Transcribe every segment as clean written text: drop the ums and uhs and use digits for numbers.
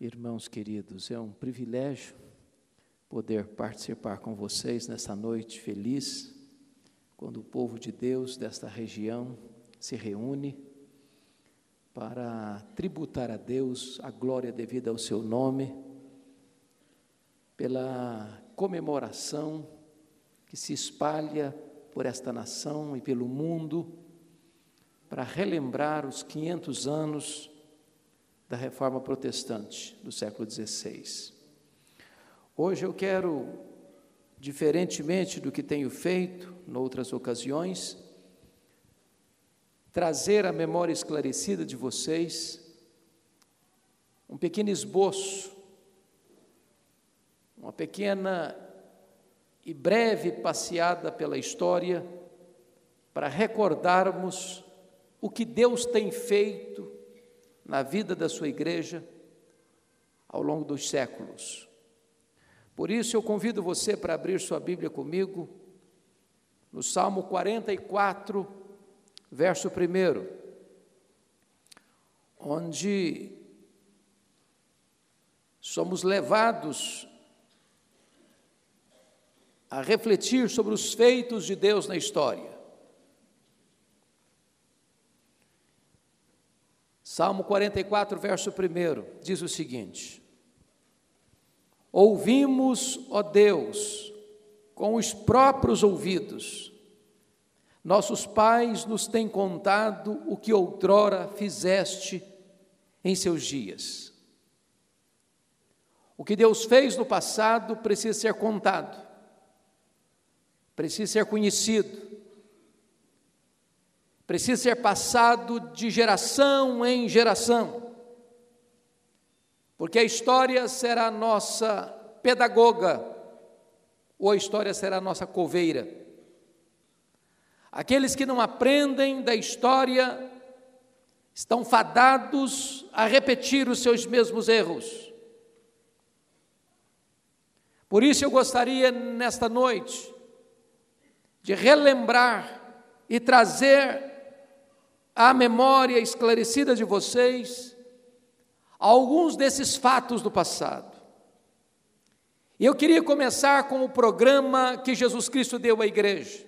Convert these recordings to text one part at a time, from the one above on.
Irmãos queridos, é um privilégio poder participar com vocês nessa noite feliz, quando o povo de Deus desta região se reúne para tributar a Deus a glória devida ao seu nome, pela comemoração que se espalha por esta nação e pelo mundo, para relembrar os 500 anos da Reforma Protestante do século XVI. Hoje eu quero, diferentemente do que tenho feito em outras ocasiões, trazer à memória esclarecida de vocês um pequeno esboço, uma pequena e breve passeada pela história para recordarmos o que Deus tem feito na vida da sua igreja ao longo dos séculos. Por isso eu convido você para abrir sua Bíblia comigo no Salmo 44, verso 1, onde somos levados a refletir sobre os feitos de Deus na história. Salmo 44, verso 1, diz o seguinte: ouvimos, ó Deus, com os próprios ouvidos, nossos pais nos têm contado o que outrora fizeste em seus dias. O que Deus fez no passado precisa ser contado, precisa ser conhecido, precisa ser passado de geração em geração, porque a história será a nossa pedagoga, ou a história será a nossa coveira. Aqueles que não aprendem da história estão fadados a repetir os seus mesmos erros. Por isso eu gostaria, nesta noite, de relembrar e trazer à memória esclarecida de vocês alguns desses fatos do passado. E eu queria começar com o programa que Jesus Cristo deu à igreja,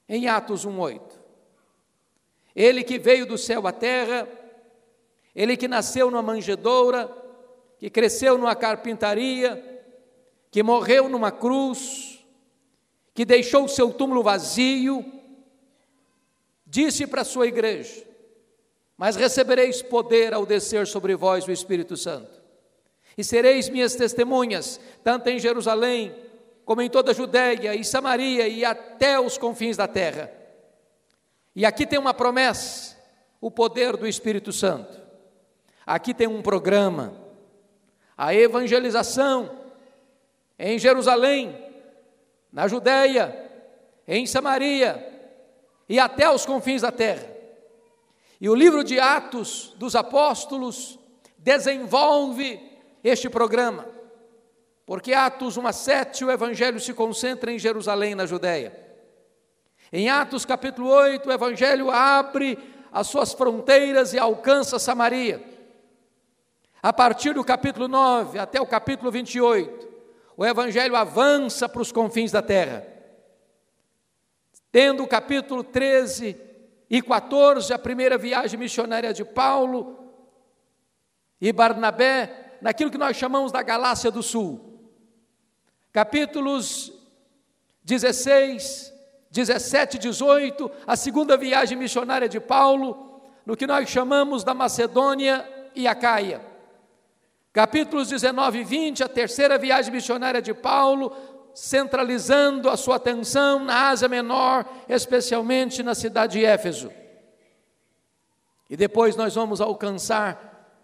em Atos 1:8. Ele que veio do céu à terra, ele que nasceu numa manjedoura, que cresceu numa carpintaria, que morreu numa cruz, que deixou o seu túmulo vazio, disse para a sua igreja: mas recebereis poder ao descer sobre vós o Espírito Santo, e sereis minhas testemunhas, tanto em Jerusalém, como em toda a Judéia e Samaria e até os confins da terra. E aqui tem uma promessa, o poder do Espírito Santo. Aqui tem um programa, a evangelização em Jerusalém, na Judéia, em Samaria e até os confins da terra. E o livro de Atos dos Apóstolos desenvolve este programa, porque Atos 1:7 o evangelho se concentra em Jerusalém, na Judéia. Em Atos capítulo 8 o evangelho abre as suas fronteiras e alcança Samaria. A partir do capítulo 9 até o capítulo 28, o evangelho avança para os confins da terra. Tendo o capítulo 13 e 14, a primeira viagem missionária de Paulo e Barnabé, naquilo que nós chamamos da Galácia do Sul. Capítulos 16, 17 e 18, a segunda viagem missionária de Paulo, no que nós chamamos da Macedônia e Acaia. Capítulos 19 e 20, a terceira viagem missionária de Paulo, centralizando a sua atenção na Ásia Menor, especialmente na cidade de Éfeso. E depois nós vamos alcançar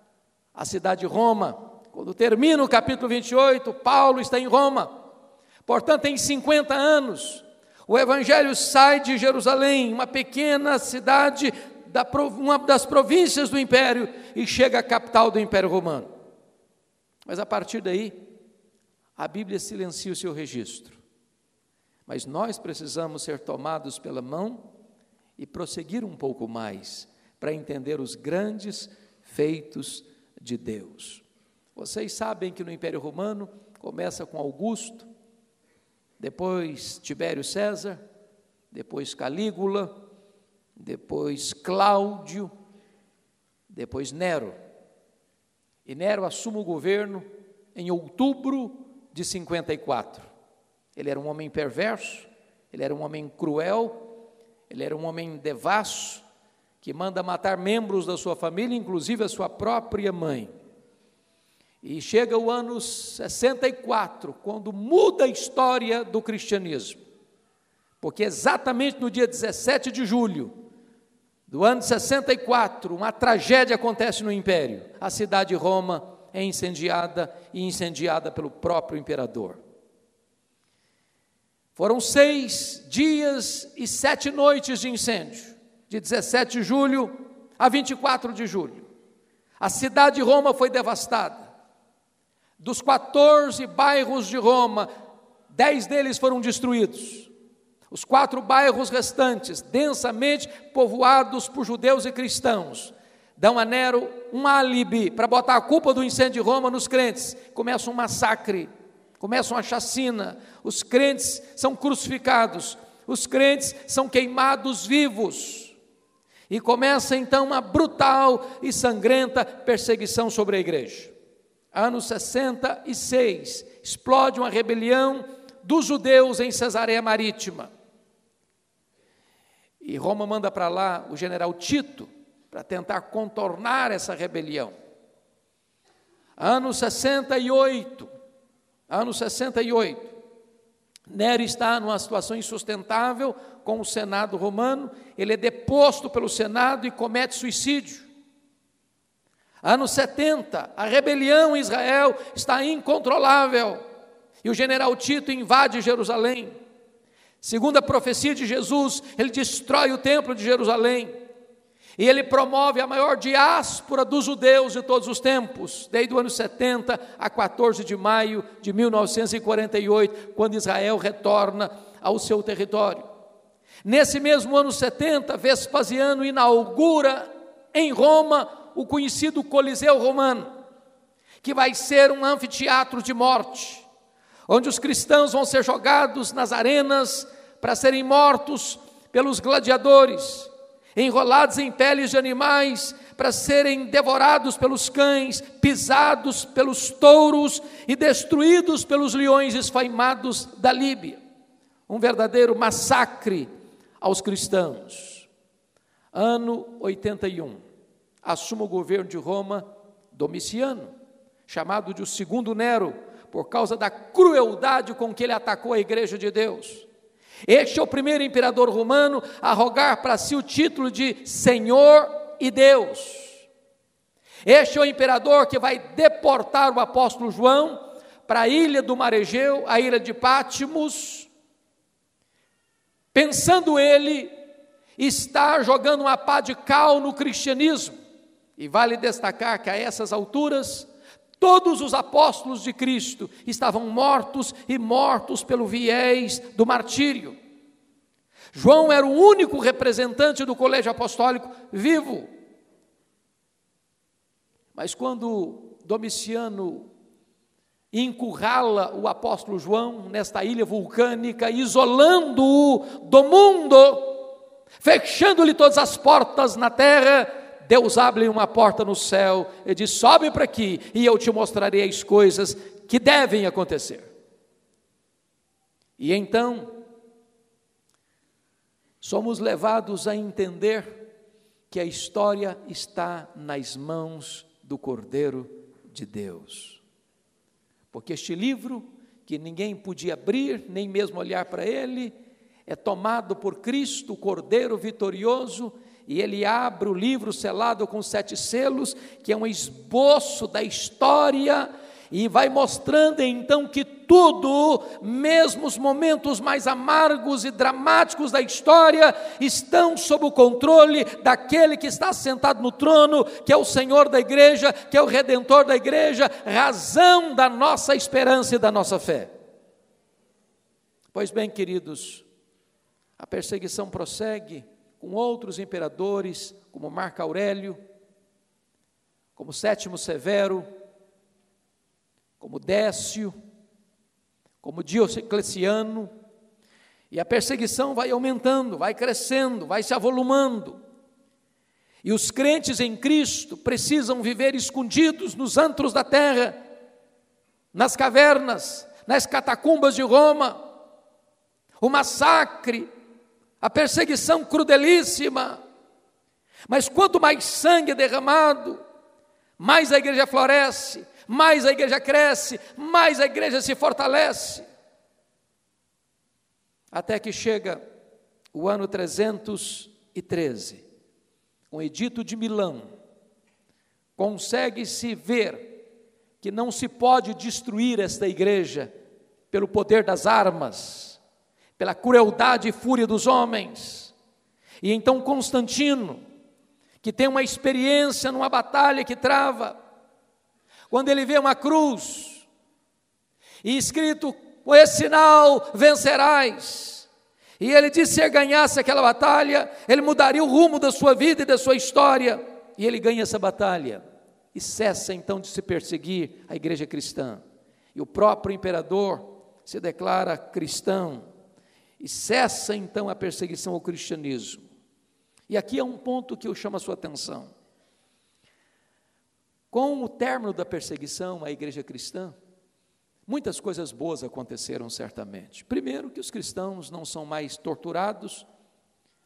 a cidade de Roma. Quando termina o capítulo 28, Paulo está em Roma. Portanto, em 50 anos, o evangelho sai de Jerusalém, uma pequena cidade, uma das províncias do império, e chega à capital do Império Romano. Mas a partir daí, a Bíblia silencia o seu registro. Mas nós precisamos ser tomados pela mão e prosseguir um pouco mais, para entender os grandes feitos de Deus. Vocês sabem que no Império Romano começa com Augusto, depois Tibério César, depois Calígula, depois Cláudio, depois Nero. E Nero assume o governo em outubro de 54. Ele era um homem perverso, ele era um homem cruel, ele era um homem devasso, que manda matar membros da sua família, inclusive a sua própria mãe. E chega o ano 64, quando muda a história do cristianismo, porque exatamente no dia 17 de julho do ano 64, uma tragédia acontece no Império. A cidade de Roma é incendiada, e incendiada pelo próprio imperador. Foram 6 dias e 7 noites de incêndio, de 17 de julho a 24 de julho. A cidade de Roma foi devastada. Dos 14 bairros de Roma, 10 deles foram destruídos. Os 4 bairros restantes, densamente povoados por judeus e cristãos, dão a Nero um álibi para botar a culpa do incêndio de Roma nos crentes. Começa um massacre, começa uma chacina, os crentes são crucificados, os crentes são queimados vivos, e começa então uma brutal e sangrenta perseguição sobre a igreja. Ano 66, explode uma rebelião dos judeus em Cesareia Marítima, e Roma manda para lá o general Tito, para tentar contornar essa rebelião. Ano 68, Nero está numa situação insustentável com o Senado romano, ele é deposto pelo Senado e comete suicídio. Ano 70, a rebelião em Israel está incontrolável, e o general Tito invade Jerusalém. Segundo a profecia de Jesus, ele destrói o templo de Jerusalém, e ele promove a maior diáspora dos judeus de todos os tempos, desde o ano 70 a 14 de maio de 1948, quando Israel retorna ao seu território. Nesse mesmo ano 70, Vespasiano inaugura em Roma o conhecido Coliseu Romano, que vai ser um anfiteatro de morte, onde os cristãos vão ser jogados nas arenas para serem mortos pelos gladiadores, enrolados em peles de animais para serem devorados pelos cães, pisados pelos touros e destruídos pelos leões esfaimados da Líbia. Um verdadeiro massacre aos cristãos. Ano 81, assume o governo de Roma Domiciano, chamado de o segundo Nero, por causa da crueldade com que ele atacou a igreja de Deus. Este é o primeiro imperador romano a arrogar para si o título de Senhor e Deus. Este é o imperador que vai deportar o apóstolo João para a ilha do Mar Egeu, a ilha de Patmos, pensando ele estar jogando uma pá de cal no cristianismo. E vale destacar que a essas alturas, todos os apóstolos de Cristo estavam mortos, e mortos pelo viés do martírio. João era o único representante do colégio apostólico vivo. Mas quando Domiciano encurrala o apóstolo João nesta ilha vulcânica, isolando-o do mundo, fechando-lhe todas as portas na terra, Deus abre uma porta no céu e diz: sobe para aqui e eu te mostrarei as coisas que devem acontecer. E então, somos levados a entender que a história está nas mãos do Cordeiro de Deus. Porque este livro, que ninguém podia abrir, nem mesmo olhar para ele, é tomado por Cristo, o Cordeiro vitorioso, e ele abre o livro selado com 7 selos, que é um esboço da história, e vai mostrando então que tudo, mesmo os momentos mais amargos e dramáticos da história, estão sob o controle daquele que está sentado no trono, que é o Senhor da igreja, que é o Redentor da igreja, razão da nossa esperança e da nossa fé. Pois bem, queridos, a perseguição prossegue com outros imperadores, como Marco Aurélio, como Sétimo Severo, como Décio, como Diocleciano, e a perseguição vai aumentando, vai crescendo, vai se avolumando. E os crentes em Cristo precisam viver escondidos nos antros da terra, nas cavernas, nas catacumbas de Roma. O massacre, a perseguição crudelíssima. Mas quanto mais sangue é derramado, mais a igreja floresce, mais a igreja cresce, mais a igreja se fortalece. Até que chega o ano 313, com o Edito de Milão, consegue-se ver que não se pode destruir esta igreja pelo poder das armas, pela crueldade e fúria dos homens. E então Constantino, que tem uma experiência numa batalha que trava, quando ele vê uma cruz, e escrito, com esse sinal vencerás, e ele disse, se ele ganhasse aquela batalha, ele mudaria o rumo da sua vida e da sua história, e ele ganha essa batalha, e cessa então de se perseguir a igreja cristã, e o próprio imperador se declara cristão, e cessa então a perseguição ao cristianismo. E aqui é um ponto que eu chamo a sua atenção. Com o término da perseguição à igreja cristã, muitas coisas boas aconteceram certamente. Primeiro, que os cristãos não são mais torturados,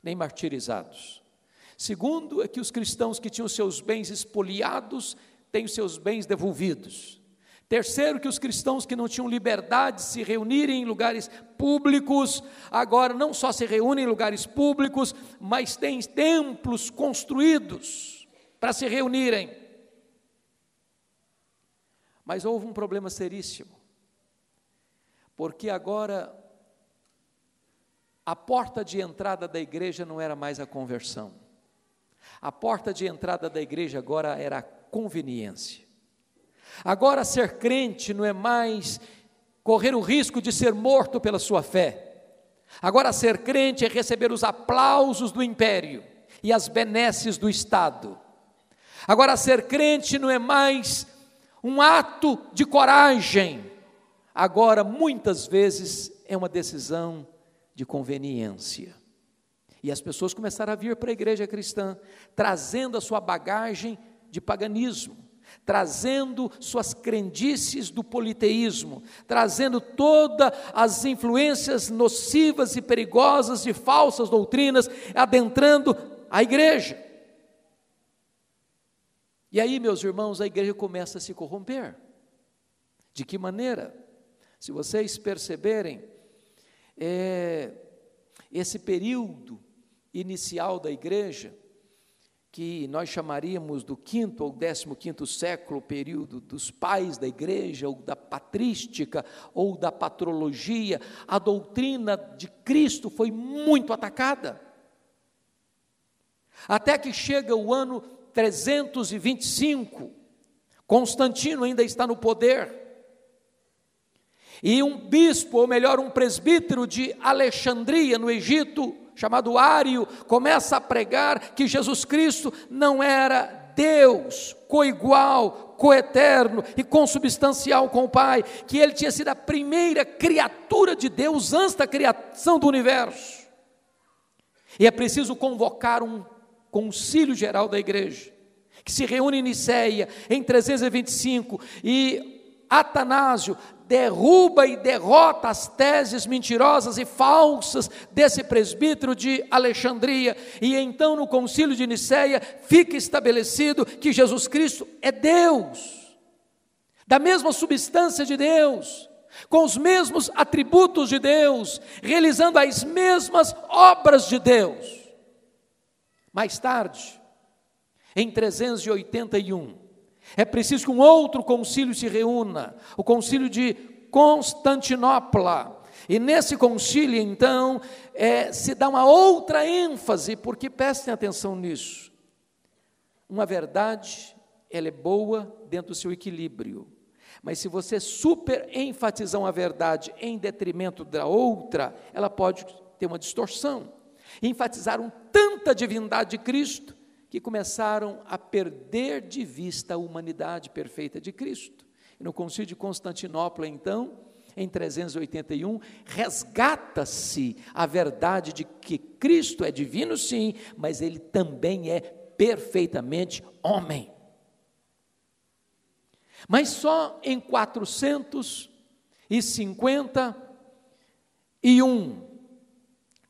nem martirizados. Segundo, é que os cristãos que tinham seus bens expoliados, têm os seus bens devolvidos. Terceiro, que os cristãos que não tinham liberdade de se reunirem em lugares públicos, agora não só se reúnem em lugares públicos, mas têm templos construídos para se reunirem. Mas houve um problema seríssimo, porque agora a porta de entrada da igreja não era mais a conversão. A porta de entrada da igreja agora era a conveniência. Agora ser crente não é mais correr o risco de ser morto pela sua fé. Agora ser crente é receber os aplausos do império e as benesses do Estado. Agora ser crente não é mais um ato de coragem. Agora muitas vezes é uma decisão de conveniência. E as pessoas começaram a vir para a igreja cristã, trazendo a sua bagagem de paganismo, trazendo suas crendices do politeísmo, trazendo todas as influências nocivas e perigosas de falsas doutrinas, adentrando a igreja. E aí, meus irmãos, a igreja começa a se corromper. De que maneira? Se vocês perceberem, esse período inicial da igreja, que nós chamaríamos do 5º ou 15º século, o período dos pais da igreja, ou da patrística, ou da patrologia, a doutrina de Cristo foi muito atacada. Até que chega o ano 325, Constantino ainda está no poder, e um bispo, ou melhor, um presbítero de Alexandria, no Egito, chamado Ário, começa a pregar que Jesus Cristo não era Deus, coigual, coeterno e consubstancial com o Pai, que ele tinha sido a primeira criatura de Deus antes da criação do universo. E é preciso convocar um concílio geral da igreja, que se reúne em Nicéia em 325, e Atanásio derruba e derrota as teses mentirosas e falsas desse presbítero de Alexandria, e então no concílio de Nicéia fica estabelecido que Jesus Cristo é Deus, da mesma substância de Deus, com os mesmos atributos de Deus, realizando as mesmas obras de Deus. Mais tarde, em 381, é preciso que um outro concílio se reúna, o concílio de Constantinopla, e nesse concílio então, se dá uma outra ênfase, porque prestem atenção nisso, uma verdade, ela é boa dentro do seu equilíbrio, mas se você super enfatizar uma verdade em detrimento da outra, ela pode ter uma distorção. Enfatizaram tanta divindade de Cristo, que começaram a perder de vista a humanidade perfeita de Cristo. No Concílio de Constantinopla, então, em 381, resgata-se a verdade de que Cristo é divino, sim, mas Ele também é perfeitamente homem. Mas só em 451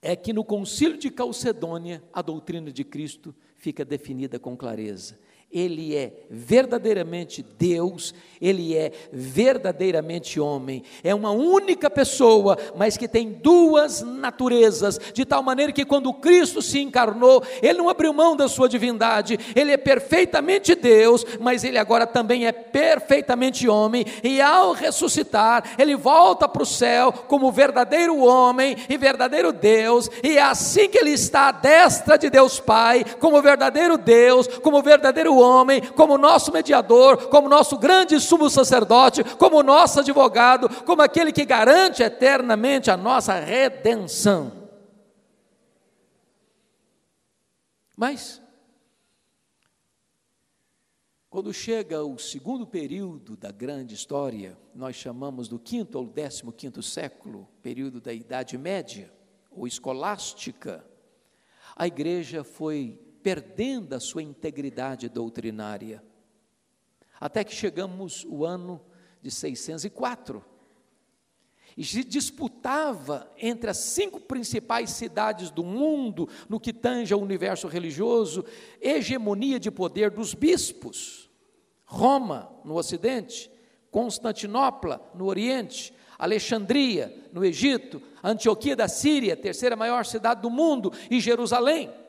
é que no Concílio de Calcedônia a doutrina de Cristo fica definida com clareza. Ele é verdadeiramente Deus, Ele é verdadeiramente homem, é uma única pessoa, mas que tem duas naturezas, de tal maneira que quando Cristo se encarnou, Ele não abriu mão da sua divindade, Ele é perfeitamente Deus, mas Ele agora também é perfeitamente homem, e ao ressuscitar, Ele volta para o céu como verdadeiro homem e verdadeiro Deus, e é assim que Ele está à destra de Deus Pai, como verdadeiro Deus, como verdadeiro homem, como nosso mediador, como nosso grande sumo sacerdote, como nosso advogado, como aquele que garante eternamente a nossa redenção. Mas, quando chega o segundo período da grande história, nós chamamos do 5º ou 15º século, período da Idade Média, ou escolástica, a igreja foi perdendo a sua integridade doutrinária, até que chegamos o ano de 604, e se disputava entre as 5 principais cidades do mundo, no que tange ao universo religioso, hegemonia de poder dos bispos, Roma, no ocidente, Constantinopla, no oriente, Alexandria, no Egito, Antioquia da Síria, terceira maior cidade do mundo, e Jerusalém.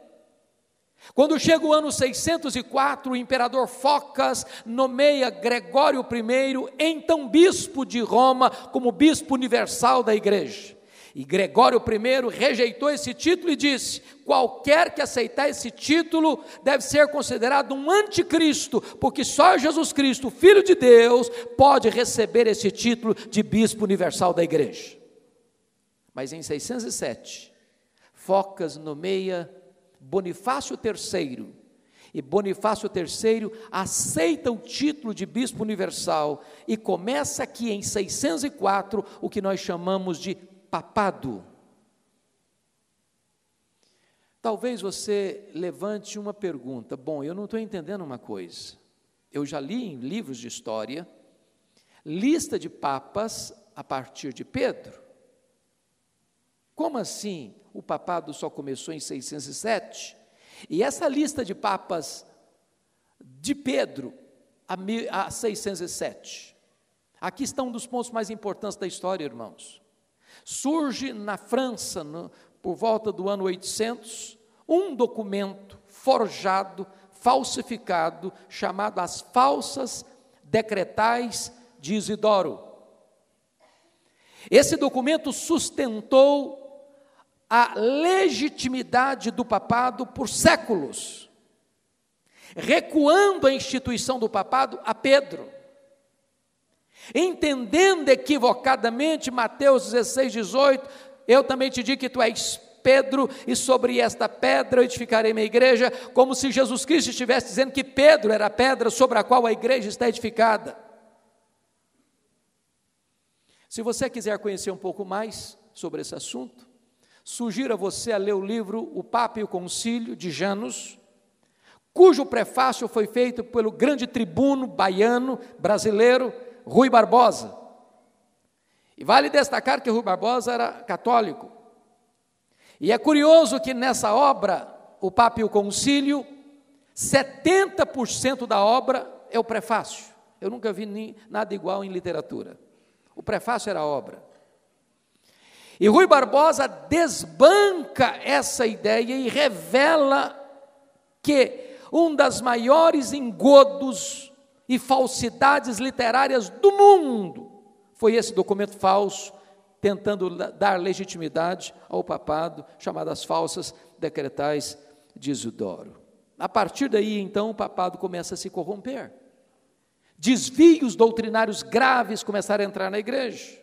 Quando chega o ano 604, o imperador Focas nomeia Gregório I, então bispo de Roma, como bispo universal da igreja. E Gregório I rejeitou esse título e disse: qualquer que aceitar esse título deve ser considerado um anticristo, porque só Jesus Cristo, Filho de Deus, pode receber esse título de bispo universal da igreja. Mas em 607, Focas nomeia Bonifácio III, e Bonifácio III aceita o título de bispo universal, e começa aqui em 604 o que nós chamamos de papado. Talvez você levante uma pergunta: bom, eu não estou entendendo uma coisa, eu já li em livros de história, lista de papas a partir de Pedro, como assim o papado só começou em 607? E essa lista de papas de Pedro a 607, aqui está um dos pontos mais importantes da história, irmãos. Surge na França, por volta do ano 800, um documento forjado, falsificado, chamado as Falsas Decretais de Isidoro. Esse documento sustentou a legitimidade do papado por séculos, recuando a instituição do papado a Pedro, entendendo equivocadamente Mateus 16, 18, eu também te digo que tu és Pedro, e sobre esta pedra eu edificarei minha igreja, como se Jesus Cristo estivesse dizendo que Pedro era a pedra sobre a qual a igreja está edificada. Se você quiser conhecer um pouco mais sobre esse assunto, sugiro a você a ler o livro O Papa e o Concílio, de Janus, cujo prefácio foi feito pelo grande tribuno baiano, brasileiro, Rui Barbosa. E vale destacar que Rui Barbosa era católico. E é curioso que nessa obra, O Papa e o Concílio, 70% da obra é o prefácio. Eu nunca vi nada igual em literatura. O prefácio era a obra. E Rui Barbosa desbanca essa ideia e revela que um dos maiores engodos e falsidades literárias do mundo foi esse documento falso, tentando dar legitimidade ao papado, chamado as Falsas Decretais de Isidoro. A partir daí, então, o papado começa a se corromper. Desvios doutrinários graves começaram a entrar na igreja.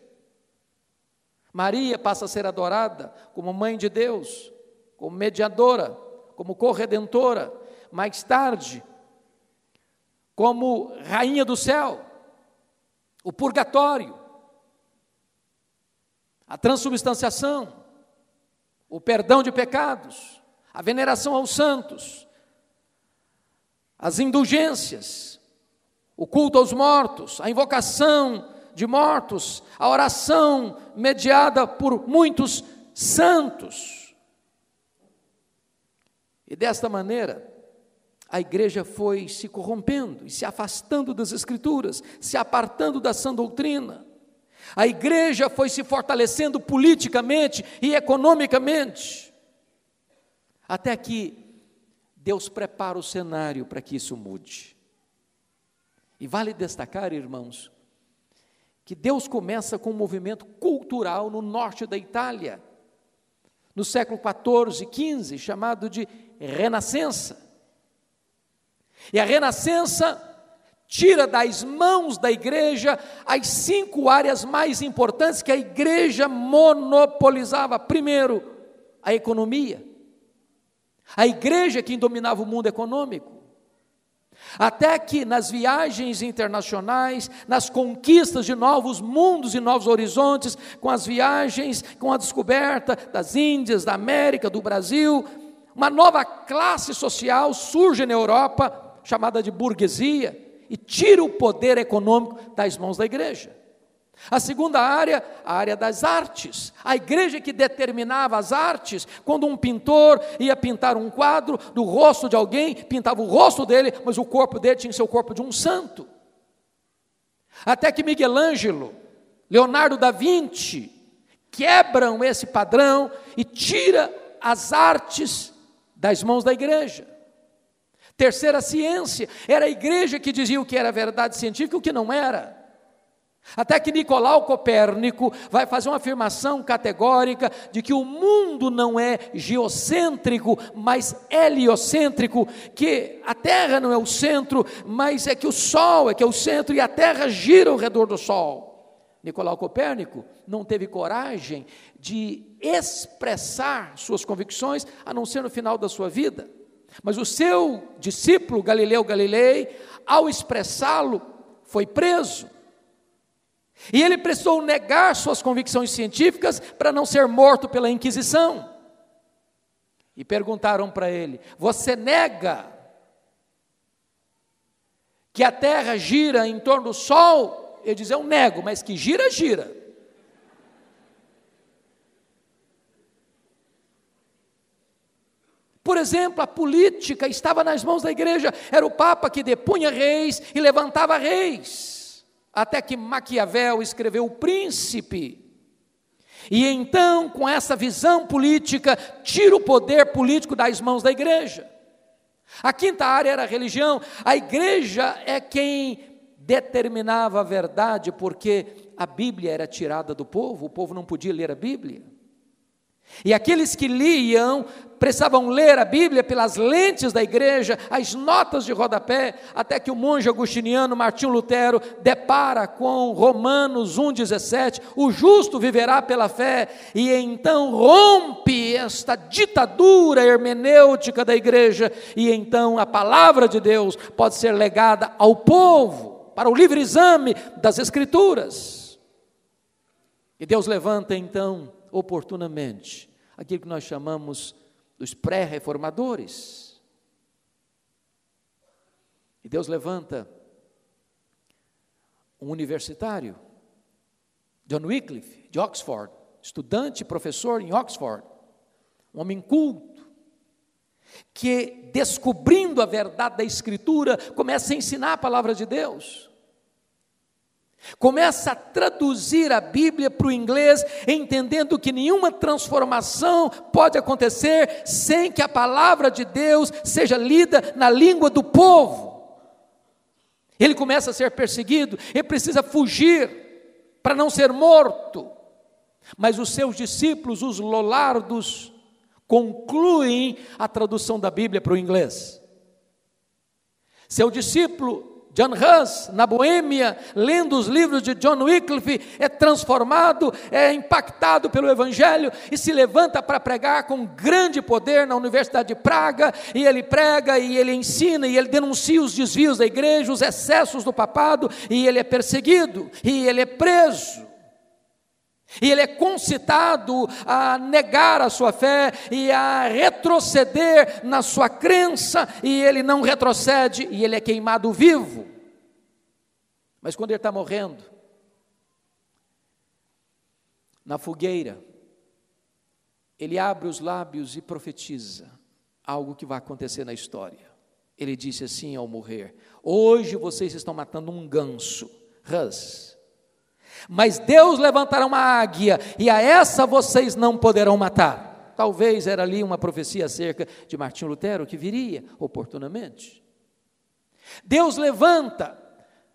Maria passa a ser adorada como mãe de Deus, como mediadora, como corredentora, mais tarde, como rainha do céu. o purgatório, a transubstanciação, o perdão de pecados, a veneração aos santos, as indulgências, o culto aos mortos, a invocação de mortos, a oração mediada por muitos santos. E desta maneira, a igreja foi se corrompendo e se afastando das Escrituras, se apartando da sã doutrina. A igreja foi se fortalecendo politicamente e economicamente, até que Deus prepara o cenário para que isso mude. E vale destacar, irmãos, que Deus começa com um movimento cultural no norte da Itália, no século XIV, XV, chamado de Renascença. E a Renascença tira das mãos da igreja as 5 áreas mais importantes que a igreja monopolizava. Primeiro, a economia. A igreja é quem dominava o mundo econômico. Até que nas viagens internacionais, nas conquistas de novos mundos e novos horizontes, com as viagens, com a descoberta das Índias, da América, do Brasil, uma nova classe social surge na Europa, chamada de burguesia, e tira o poder econômico das mãos da igreja. A segunda área, a área das artes. A igreja que determinava as artes. Quando um pintor ia pintar um quadro do rosto de alguém, pintava o rosto dele, mas o corpo dele tinha que ser o corpo de um santo. Até que Miguel Ângelo, Leonardo da Vinci, quebram esse padrão e tira as artes das mãos da igreja. Terceira ciência, era a igreja que dizia o que era verdade científica e o que não era. Até que Nicolau Copérnico vai fazer uma afirmação categórica de que o mundo não é geocêntrico, mas heliocêntrico, que a Terra não é o centro, mas é que o Sol é que é o centro e a Terra gira ao redor do Sol. Nicolau Copérnico não teve coragem de expressar suas convicções, a não ser no final da sua vida. Mas o seu discípulo, Galileu Galilei, ao expressá-lo, foi preso. E ele precisou negar suas convicções científicas para não ser morto pela Inquisição. E perguntaram para ele: você nega que a Terra gira em torno do Sol? Ele diz: eu nego, mas que gira, gira. Por exemplo, a política estava nas mãos da igreja, era o Papa que depunha reis e levantava reis, até que Maquiavel escreveu O Príncipe, e então, com essa visão política, tira o poder político das mãos da igreja. A quinta área era a religião. A igreja é quem determinava a verdade, porque a Bíblia era tirada do povo, o povo não podia ler a Bíblia. E aqueles que liam, precisavam ler a Bíblia pelas lentes da igreja, as notas de rodapé, até que o monge agostiniano Martinho Lutero depara com Romanos 1,17, o justo viverá pela fé, e então rompe esta ditadura hermenêutica da igreja, e então a palavra de Deus pode ser legada ao povo, para o livre exame das Escrituras. E Deus levanta então, oportunamente, aquilo que nós chamamos dos pré-reformadores. E Deus levanta um universitário, John Wycliffe, de Oxford, estudante e professor em Oxford, um homem culto, que, descobrindo a verdade da Escritura, começa a ensinar a palavra de Deus. Começa a traduzir a Bíblia para o inglês, entendendo que nenhuma transformação pode acontecer sem que a palavra de Deus seja lida na língua do povo. Ele começa a ser perseguido, ele precisa fugir para não ser morto. Mas os seus discípulos, os Lollardos, concluem a tradução da Bíblia para o inglês. Seu discípulo John Hus, na Boêmia, lendo os livros de John Wycliffe, é transformado, é impactado pelo Evangelho e se levanta para pregar com grande poder na Universidade de Praga, e ele prega, e ele ensina, e ele denuncia os desvios da igreja, os excessos do papado, e ele é perseguido, e ele é preso. E ele é concitado a negar a sua fé e a retroceder na sua crença, e ele não retrocede, e ele é queimado vivo. Mas quando ele está morrendo, na fogueira, ele abre os lábios e profetiza algo que vai acontecer na história. Ele disse assim ao morrer: hoje vocês estão matando um ganso, Hus, mas Deus levantará uma águia, e a essa vocês não poderão matar. Talvez era ali uma profecia acerca de Martinho Lutero, que viria oportunamente. Deus levanta,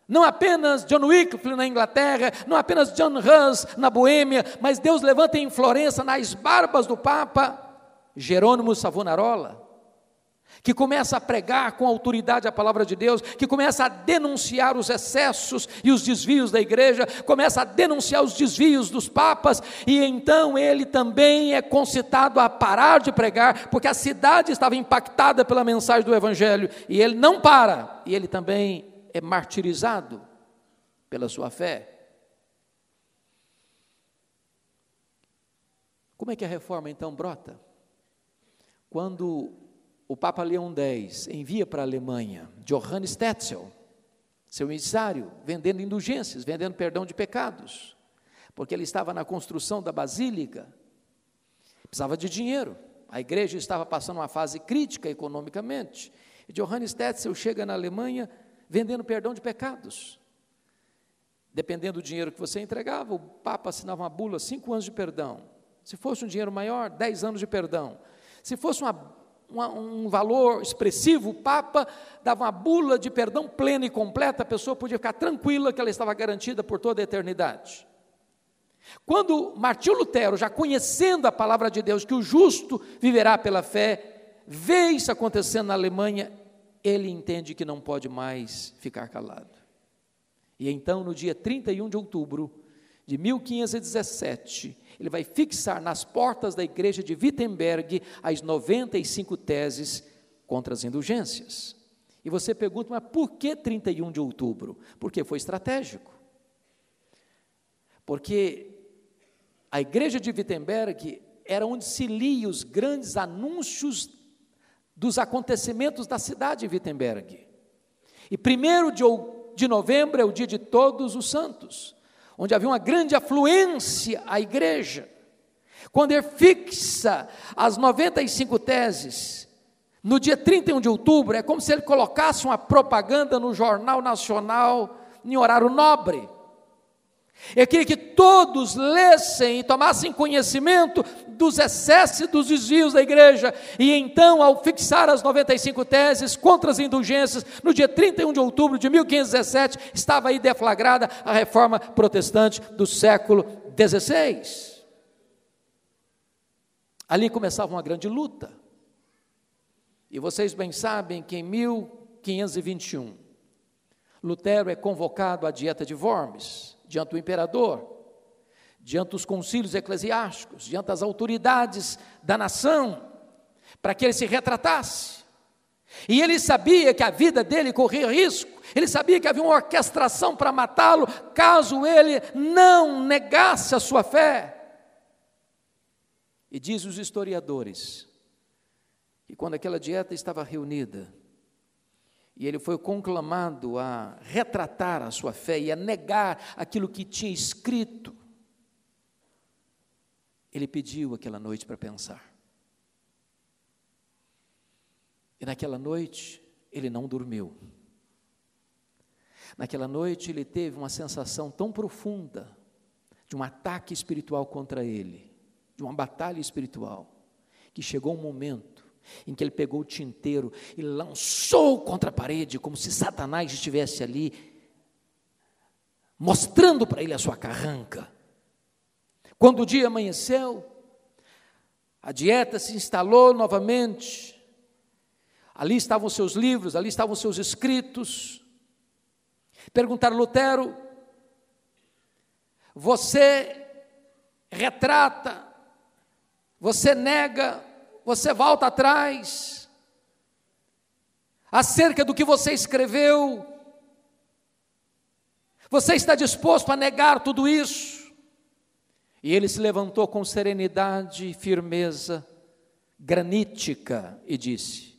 não apenas John Wycliffe na Inglaterra, não apenas John Hus na Boêmia, mas Deus levanta em Florença, nas barbas do Papa, Jerônimo Savonarola, que começa a pregar com autoridade a palavra de Deus, que começa a denunciar os excessos e os desvios da igreja, começa a denunciar os desvios dos papas, e então ele também é concitado a parar de pregar, porque a cidade estava impactada pela mensagem do Evangelho, e ele não para, e ele também é martirizado pela sua fé. Como é que a reforma então brota? Quando o Papa Leão X envia para a Alemanha Johannes Tetzel, seu emissário, vendendo indulgências, vendendo perdão de pecados, porque ele estava na construção da basílica, precisava de dinheiro, a igreja estava passando uma fase crítica economicamente, e Johannes Tetzel chega na Alemanha vendendo perdão de pecados. Dependendo do dinheiro que você entregava, o Papa assinava uma bula, 5 anos de perdão. Se fosse um dinheiro maior, 10 anos de perdão. Se fosse um valor expressivo, o Papa dava uma bula de perdão plena e completa, a pessoa podia ficar tranquila que ela estava garantida por toda a eternidade. Quando Martinho Lutero, já conhecendo a palavra de Deus, que o justo viverá pela fé, vê isso acontecendo na Alemanha, ele entende que não pode mais ficar calado. E então, no dia 31 de outubro de 1517, ele vai fixar nas portas da igreja de Wittenberg as 95 teses contra as indulgências. E você pergunta, mas por que 31 de outubro? Porque foi estratégico. Porque a igreja de Wittenberg era onde se lia os grandes anúncios dos acontecimentos da cidade de Wittenberg. E 1º de novembro é o dia de Todos os Santos, onde havia uma grande afluência à igreja. Quando ele fixa as 95 teses, no dia 31 de outubro, é como se ele colocasse uma propaganda no Jornal Nacional, em horário nobre. Ele queria que todos lessem e tomassem conhecimento dos excessos e dos desvios da igreja, e então, ao fixar as 95 teses contra as indulgências, no dia 31 de outubro de 1517, estava aí deflagrada a reforma protestante do século XVI. Ali começava uma grande luta, e vocês bem sabem que em 1521, Lutero é convocado à Dieta de Worms, diante do imperador, diante dos concílios eclesiásticos, diante das autoridades da nação, para que ele se retratasse. E ele sabia que a vida dele corria risco, ele sabia que havia uma orquestração para matá-lo, caso ele não negasse a sua fé. E diz os historiadores, que quando aquela dieta estava reunida, e ele foi conclamado a retratar a sua fé e a negar aquilo que tinha escrito, ele pediu aquela noite para pensar. E naquela noite, ele não dormiu. Naquela noite, ele teve uma sensação tão profunda de um ataque espiritual contra ele, de uma batalha espiritual, que chegou um momento em que ele pegou o tinteiro e lançou contra a parede, como se Satanás estivesse ali, mostrando para ele a sua carranca. Quando o dia amanheceu, a dieta se instalou novamente, ali estavam seus livros, ali estavam seus escritos, Perguntaram: Lutero, você retrata, você nega, você volta atrás, acerca do que você escreveu, você está disposto a negar tudo isso? E ele se levantou com serenidade e firmeza granítica e disse: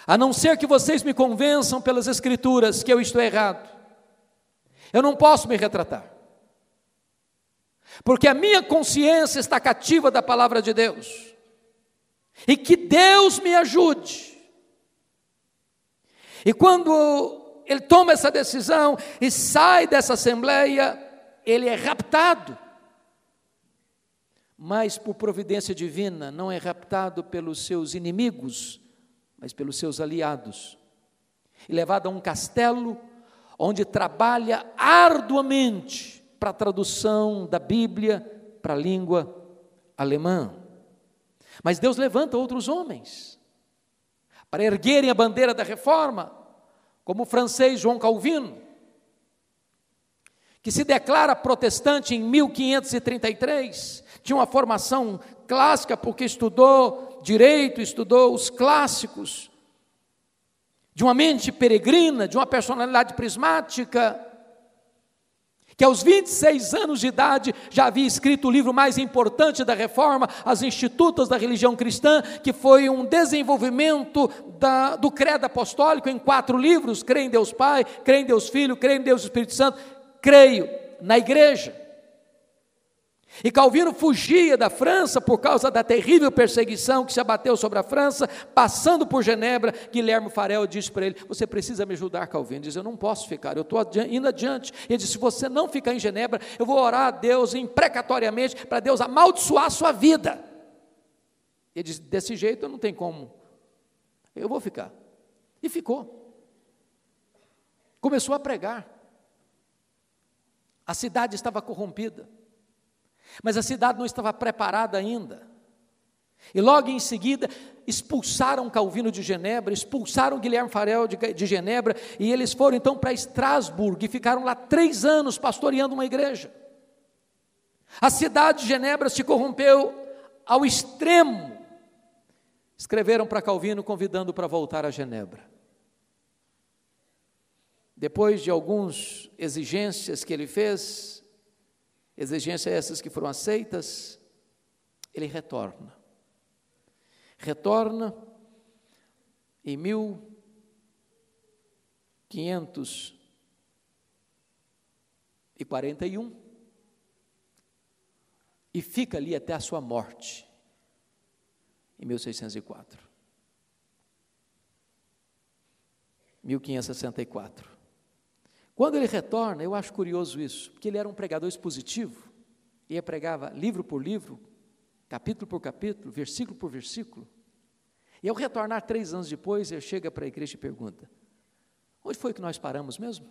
a não ser que vocês me convençam pelas Escrituras que eu estou errado, eu não posso me retratar, porque a minha consciência está cativa da palavra de Deus, e que Deus me ajude. E quando ele toma essa decisão e sai dessa assembleia, ele é raptado, mas por providência divina, não é raptado pelos seus inimigos, mas pelos seus aliados, e levado a um castelo, onde trabalha arduamente para a tradução da Bíblia para a língua alemã. Mas Deus levanta outros homens para erguerem a bandeira da reforma, como o francês João Calvino, que se declara protestante em 1533, tinha uma formação clássica porque estudou direito, estudou os clássicos, de uma mente peregrina, de uma personalidade prismática, que aos 26 anos de idade já havia escrito o livro mais importante da Reforma, As Institutas da Religião Cristã, que foi um desenvolvimento do credo apostólico em 4 livros: creio em Deus Pai, creio em Deus Filho, creio em Deus Espírito Santo, creio na igreja. E Calvino fugia da França por causa da terrível perseguição que se abateu sobre a França, passando por Genebra. Guilherme Farel disse para ele: você precisa me ajudar, Calvino. Diz: eu não posso ficar, eu estou indo adiante. Ele disse: se você não ficar em Genebra, eu vou orar a Deus imprecatoriamente para Deus amaldiçoar a sua vida. Ele disse: desse jeito não tem como, eu vou ficar. E ficou. Começou a pregar. A cidade estava corrompida, mas a cidade não estava preparada ainda. E logo em seguida expulsaram Calvino de Genebra, expulsaram Guilherme Farel de Genebra, e eles foram então para Estrasburgo e ficaram lá 3 anos pastoreando uma igreja. A cidade de Genebra se corrompeu ao extremo. Escreveram para Calvino convidando para voltar a Genebra. Depois de algumas exigências que ele fez, exigências essas que foram aceitas, ele retorna em 1541 e fica ali até a sua morte em 1604, 1564. Quando ele retorna, eu acho curioso isso, porque ele era um pregador expositivo, e pregava livro por livro, capítulo por capítulo, versículo por versículo. E ao retornar 3 anos depois, ele chega para a igreja e pergunta: onde foi que nós paramos mesmo?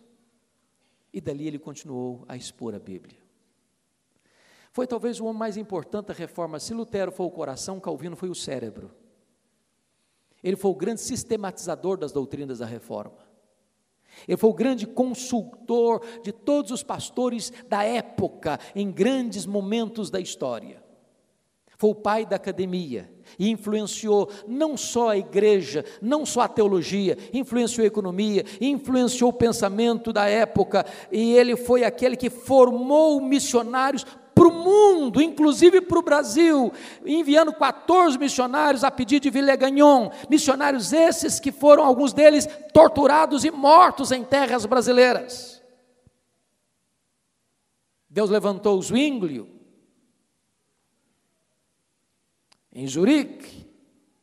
E dali ele continuou a expor a Bíblia. Foi talvez o homem mais importante da reforma. Se Lutero foi o coração, Calvino foi o cérebro. Ele foi o grande sistematizador das doutrinas da reforma. Ele foi o grande consultor de todos os pastores da época, em grandes momentos da história. Foi o pai da academia e influenciou não só a igreja, não só a teologia, influenciou a economia, influenciou o pensamento da época, e ele foi aquele que formou missionários para o mundo, inclusive para o Brasil, enviando 14 missionários a pedido de Villegagnon, missionários esses que foram, alguns deles, torturados e mortos em terras brasileiras. Deus levantou Zwinglio em Zurique,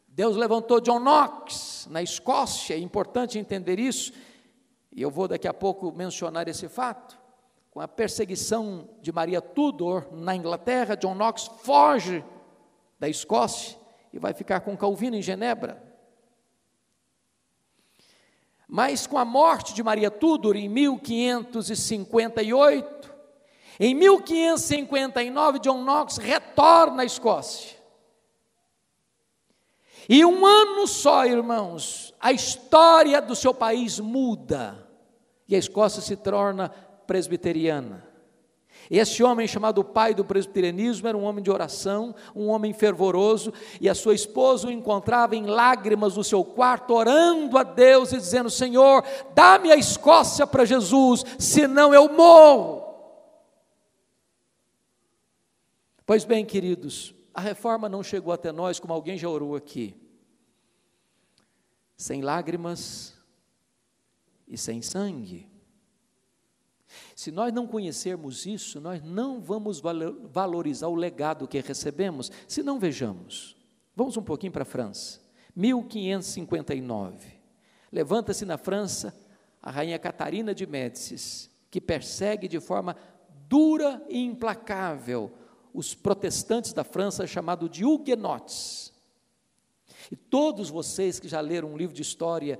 Deus levantou John Knox na Escócia. É importante entender isso, e eu vou daqui a pouco mencionar esse fato. Com a perseguição de Maria Tudor na Inglaterra, John Knox foge da Escócia e vai ficar com Calvino em Genebra. Mas com a morte de Maria Tudor em 1558, em 1559, John Knox retorna à Escócia. E 1 ano só, irmãos, a história do seu país muda. e a Escócia se torna presbiteriana. Esse homem, chamado pai do presbiterianismo, era um homem de oração, um homem fervoroso, e a sua esposa o encontrava em lágrimas no seu quarto, orando a Deus e dizendo: Senhor, dá-me a Escócia para Jesus, senão eu morro. Pois bem, queridos, a reforma não chegou até nós, como alguém já orou aqui, sem lágrimas e sem sangue. Se nós não conhecermos isso, nós não vamos valorizar o legado que recebemos, se não vejamos. Vamos um pouquinho para a França, 1559, levanta-se na França a rainha Catarina de Médicis, que persegue de forma dura e implacável os protestantes da França, chamado de huguenotes. E todos vocês que já leram um livro de história,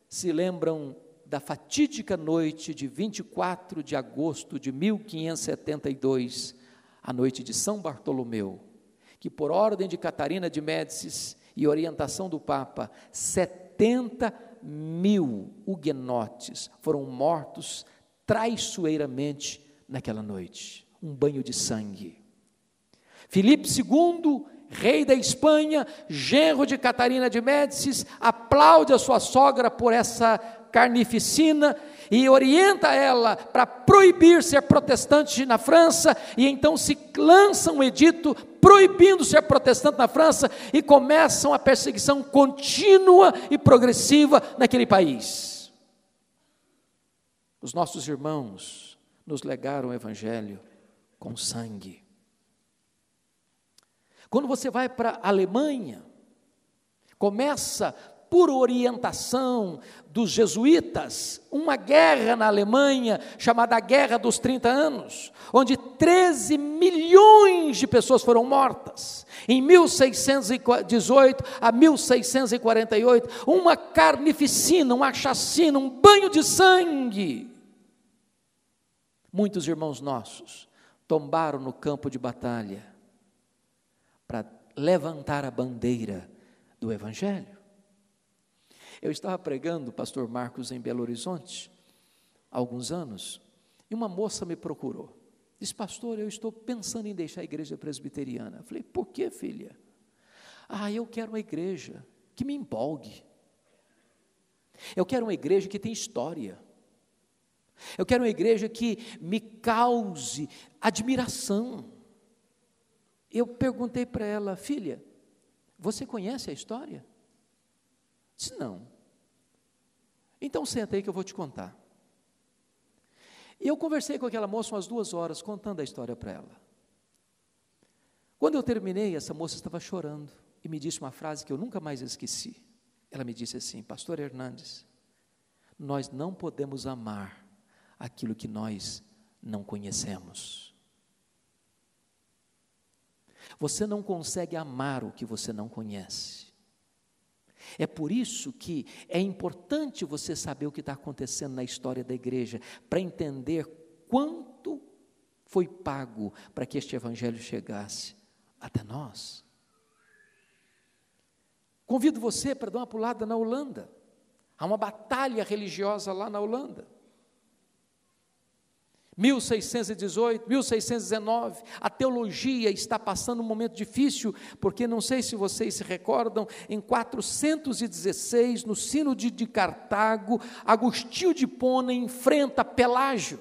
se lembram da fatídica noite de 24 de agosto de 1572, a noite de São Bartolomeu, que por ordem de Catarina de Médicis e orientação do Papa, 70.000 huguenotes foram mortos traiçoeiramente naquela noite, um banho de sangue. Filipe II, rei da Espanha, genro de Catarina de Médicis, aplaude a sua sogra por essa carnificina e orienta ela para proibir ser protestante na França, e então se lança um edito proibindo ser protestante na França e começam a perseguição contínua e progressiva naquele país. Os nossos irmãos nos legaram o Evangelho com sangue. Quando você vai para a Alemanha, começa, por orientação dos jesuítas, uma guerra na Alemanha, chamada Guerra dos 30 Anos, onde 13 milhões de pessoas foram mortas, em 1618 a 1648, uma carnificina, uma chacina, um banho de sangue. Muitos irmãos nossos tombaram no campo de batalha, para levantar a bandeira do Evangelho. Eu estava pregando, pastor Marcos, em Belo Horizonte, há alguns anos, e uma moça me procurou, disse: pastor, eu estou pensando em deixar a igreja presbiteriana. Eu falei: por que, filha? Eu quero uma igreja que me empolgue, eu quero uma igreja que tem história, eu quero uma igreja que me cause admiração. Eu perguntei para ela: filha, você conhece a história? Disse: não. Então senta aí que eu vou te contar. E eu conversei com aquela moça umas 2 horas, contando a história para ela. Quando eu terminei, essa moça estava chorando, e me disse uma frase que eu nunca mais esqueci. Ela me disse assim: pastor Hernandes, nós não podemos amar aquilo que nós não conhecemos. Você não consegue amar o que você não conhece. É por isso que é importante você saber o que está acontecendo na história da igreja, para entender quanto foi pago para que este evangelho chegasse até nós. Convido você para dar uma pulada na Holanda. Há uma batalha religiosa lá na Holanda. 1618, 1619, a teologia está passando um momento difícil, porque não sei se vocês se recordam, em 416, no Sínodo de Cartago, Agostinho de Hipona enfrenta Pelágio.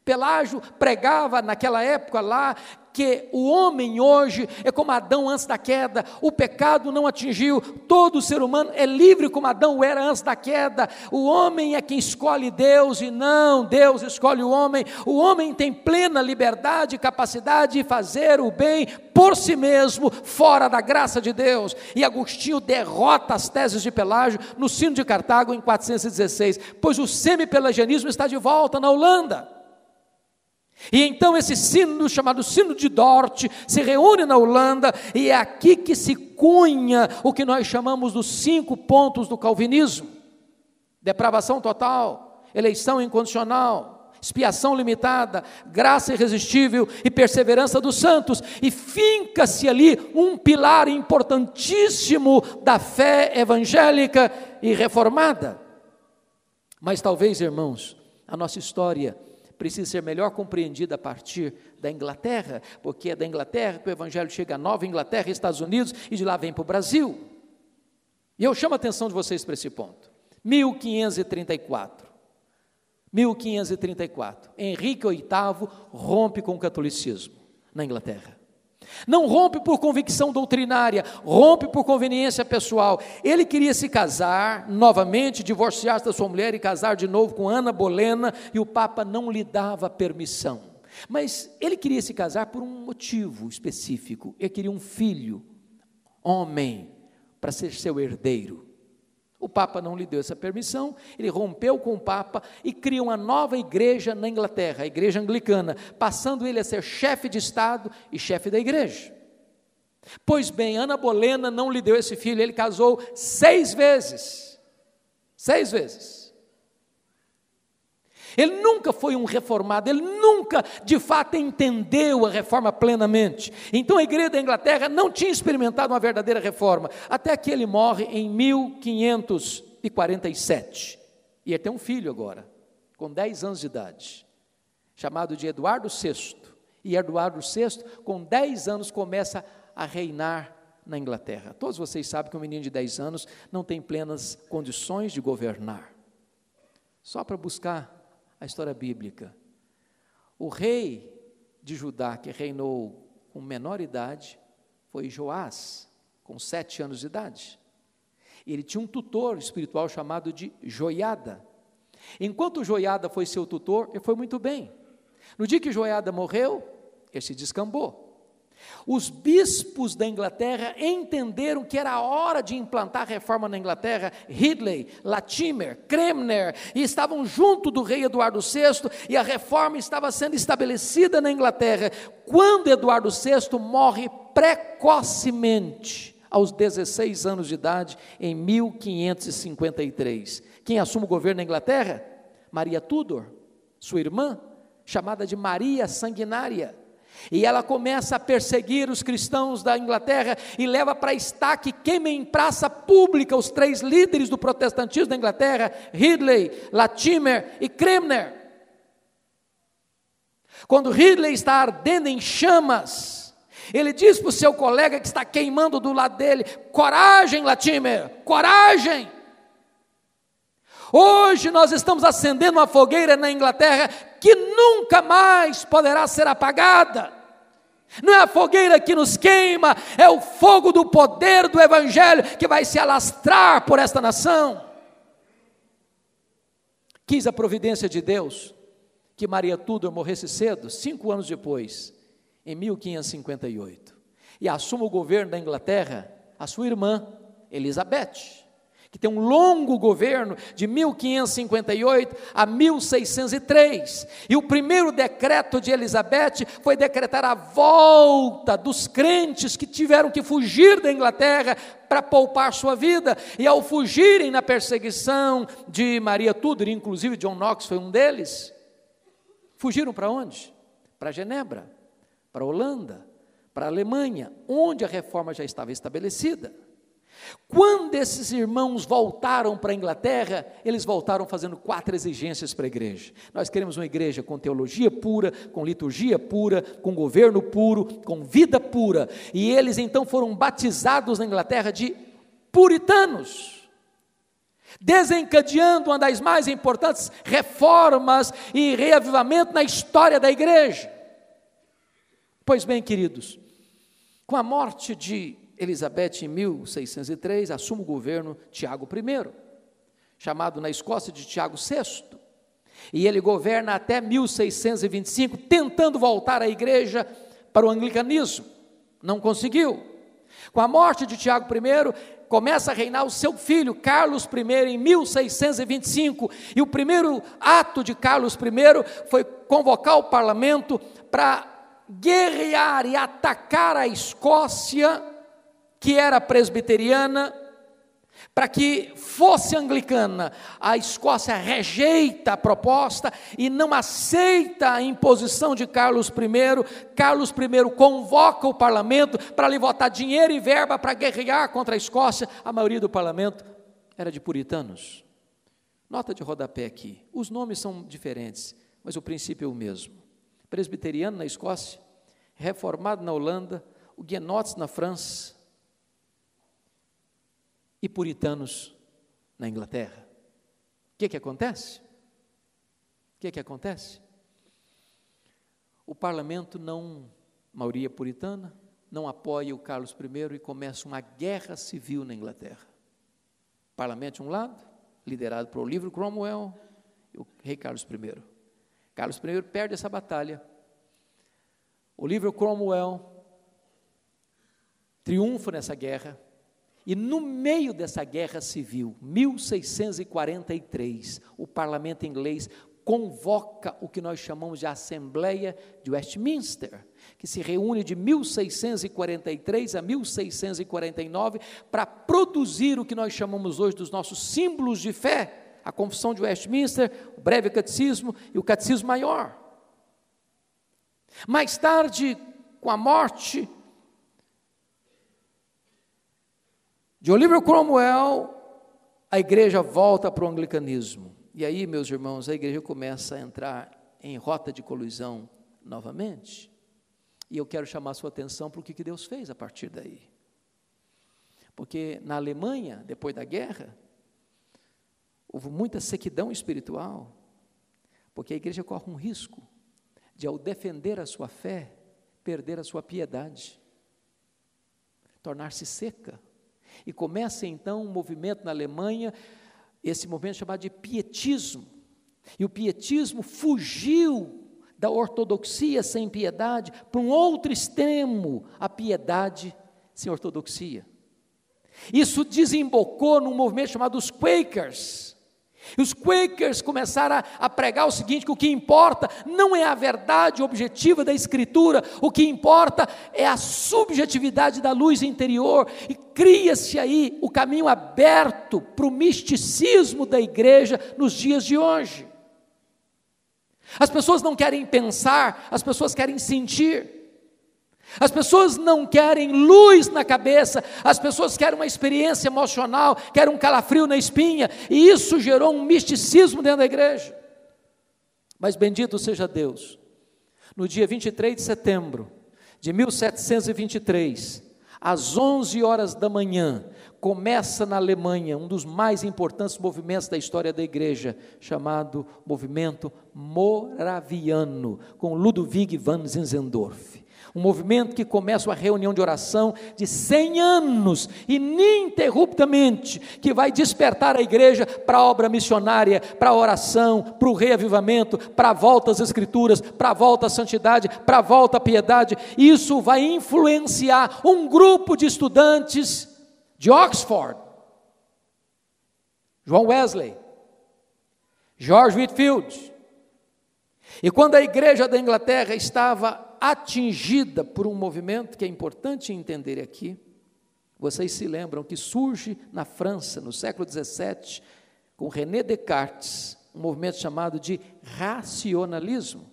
Pelágio pregava naquela época lá que o homem hoje é como Adão antes da queda, o pecado não atingiu, todo ser humano é livre como Adão era antes da queda, o homem é quem escolhe Deus e não Deus escolhe o homem tem plena liberdade e capacidade de fazer o bem por si mesmo, fora da graça de Deus, e Agostinho derrota as teses de Pelágio no Sínodo de Cartago em 416, pois o semi-pelagianismo está de volta na Holanda. E então esse sínodo, chamado Sínodo de Dort, se reúne na Holanda, e é aqui que se cunha o que nós chamamos dos 5 pontos do calvinismo: depravação total, eleição incondicional, expiação limitada, graça irresistível e perseverança dos santos, e finca-se ali um pilar importantíssimo da fé evangélica e reformada. Mas talvez, irmãos, a nossa história precisa ser melhor compreendida a partir da Inglaterra, porque é da Inglaterra que o Evangelho chega a Nova Inglaterra, Estados Unidos, e de lá vem para o Brasil. E eu chamo a atenção de vocês para esse ponto. 1534, Henrique VIII rompe com o catolicismo na Inglaterra. Não rompe por convicção doutrinária, rompe por conveniência pessoal. Ele queria se casar novamente, divorciar-se da sua mulher e casar de novo com Ana Bolena, e o Papa não lhe dava permissão. Mas ele queria se casar por um motivo específico. Ele queria um filho, homem, para ser seu herdeiro. O Papa não lhe deu essa permissão, ele rompeu com o Papa e cria uma nova igreja na Inglaterra, a igreja anglicana, passando ele a ser chefe de Estado e chefe da igreja. Pois bem, Ana Bolena não lhe deu esse filho, ele casou 6 vezes. 6 vezes. Ele nunca foi um reformado, ele nunca de fato entendeu a reforma plenamente. Então a igreja da Inglaterra não tinha experimentado uma verdadeira reforma, até que ele morre em 1547. E ele tem um filho agora, com 10 anos de idade, chamado de Eduardo VI. E Eduardo VI, com 10 anos, começa a reinar na Inglaterra. Todos vocês sabem que um menino de 10 anos não tem plenas condições de governar. Só para buscar a história bíblica, o rei de Judá, que reinou com menor idade, foi Joás, com 7 anos de idade. Ele tinha um tutor espiritual chamado de Joiada. Enquanto Joiada foi seu tutor, ele foi muito bem. No dia que Joiada morreu, ele se descambou. Os bispos da Inglaterra entenderam que era a hora de implantar a reforma na Inglaterra. Ridley, Latimer, Cranmer, e estavam junto do rei Eduardo VI, e a reforma estava sendo estabelecida na Inglaterra, quando Eduardo VI morre precocemente, aos 16 anos de idade, em 1553. Quem assume o governo na Inglaterra? Maria Tudor, sua irmã, chamada de Maria Sanguinária. E ela começa a perseguir os cristãos da Inglaterra e leva para estaque e queima em praça pública os 3 líderes do protestantismo da Inglaterra, Ridley, Latimer e Cranmer. Quando Ridley está ardendo em chamas, ele diz para o seu colega que está queimando do lado dele: coragem, Latimer, coragem! Hoje nós estamos acendendo uma fogueira na Inglaterra que nunca mais poderá ser apagada. Não é a fogueira que nos queima, é o fogo do poder do Evangelho que vai se alastrar por esta nação. Quis a providência de Deus que Maria Tudor morresse cedo, 5 anos depois, em 1558. E assume o governo da Inglaterra a sua irmã, Elizabeth, que tem um longo governo de 1558 a 1603, e o primeiro decreto de Elizabeth foi decretar a volta dos crentes que tiveram que fugir da Inglaterra para poupar sua vida, e ao fugirem na perseguição de Maria Tudor, inclusive John Knox foi um deles, fugiram para onde? Para Genebra, para a Holanda, para a Alemanha, onde a reforma já estava estabelecida. Quando esses irmãos voltaram para a Inglaterra, eles voltaram fazendo 4 exigências para a igreja. Nós queremos uma igreja com teologia pura, com liturgia pura, com governo puro, com vida pura. E eles então foram batizados na Inglaterra de puritanos, desencadeando uma das mais importantes reformas e reavivamento na história da igreja. Pois bem, queridos, com a morte de Elizabeth, em 1603, assume o governo Tiago I, chamado na Escócia de Tiago VI, e ele governa até 1625, tentando voltar a igreja para o anglicanismo, não conseguiu. Com a morte de Tiago I, começa a reinar o seu filho, Carlos I, em 1625, e o primeiro ato de Carlos I foi convocar o parlamento para guerrear e atacar a Escócia, que era presbiteriana, para que fosse anglicana. A Escócia rejeita a proposta e não aceita a imposição de Carlos I. Carlos I convoca o parlamento para lhe votar dinheiro e verba para guerrear contra a Escócia. A maioria do parlamento era de puritanos. Nota de rodapé aqui, os nomes são diferentes, mas o princípio é o mesmo. Presbiteriano na Escócia, Reformado na Holanda, Huguenotes na França e Puritanos na Inglaterra. O que acontece? O que acontece? O parlamento maioria puritana, não apoia o Carlos I e começa uma guerra civil na Inglaterra. O parlamento de um lado, liderado por Oliver Cromwell e o rei Carlos I. Carlos I perde essa batalha. Oliver Cromwell triunfa nessa guerra, e no meio dessa guerra civil, 1643, o parlamento inglês convoca o que nós chamamos de Assembleia de Westminster, que se reúne de 1643 a 1649 para produzir o que nós chamamos hoje dos nossos símbolos de fé, a Confissão de Westminster, o Breve Catecismo e o Catecismo Maior. Mais tarde, com a morte de Oliver Cromwell, a igreja volta para o anglicanismo. E aí, meus irmãos, a igreja começa a entrar em rota de colisão novamente. E eu quero chamar a sua atenção para o que Deus fez a partir daí. Porque na Alemanha, depois da guerra, houve muita sequidão espiritual, porque a igreja corre um risco de, ao defender a sua fé, perder a sua piedade, tornar-se seca. E começa então um movimento na Alemanha, esse movimento chamado de pietismo. E o pietismo fugiu da ortodoxia sem piedade para um outro extremo, a piedade sem ortodoxia. Isso desembocou num movimento chamado os Quakers. E os Quakers começaram a pregar o seguinte, que o que importa não é a verdade objetiva da Escritura, o que importa é a subjetividade da luz interior, e cria-se aí o caminho aberto para o misticismo da igreja nos dias de hoje. As pessoas não querem pensar, as pessoas querem sentir. As pessoas não querem luz na cabeça, as pessoas querem uma experiência emocional, querem um calafrio na espinha, e isso gerou um misticismo dentro da igreja. Mas bendito seja Deus, no dia 23 de setembro de 1723, às 11 horas da manhã, começa na Alemanha um dos mais importantes movimentos da história da igreja, chamado movimento moraviano, com Ludwig van Zinzendorf. Um movimento que começa uma reunião de oração de 100 anos, ininterruptamente, que vai despertar a igreja para a obra missionária, para a oração, para o reavivamento, para a volta às Escrituras, para a volta à santidade, para a volta à piedade. Isso vai influenciar um grupo de estudantes de Oxford, John Wesley, George Whitefield. E quando a igreja da Inglaterra estava atingida por um movimento que é importante entender aqui, vocês se lembram que surge na França, no século XVII, com René Descartes, um movimento chamado de racionalismo.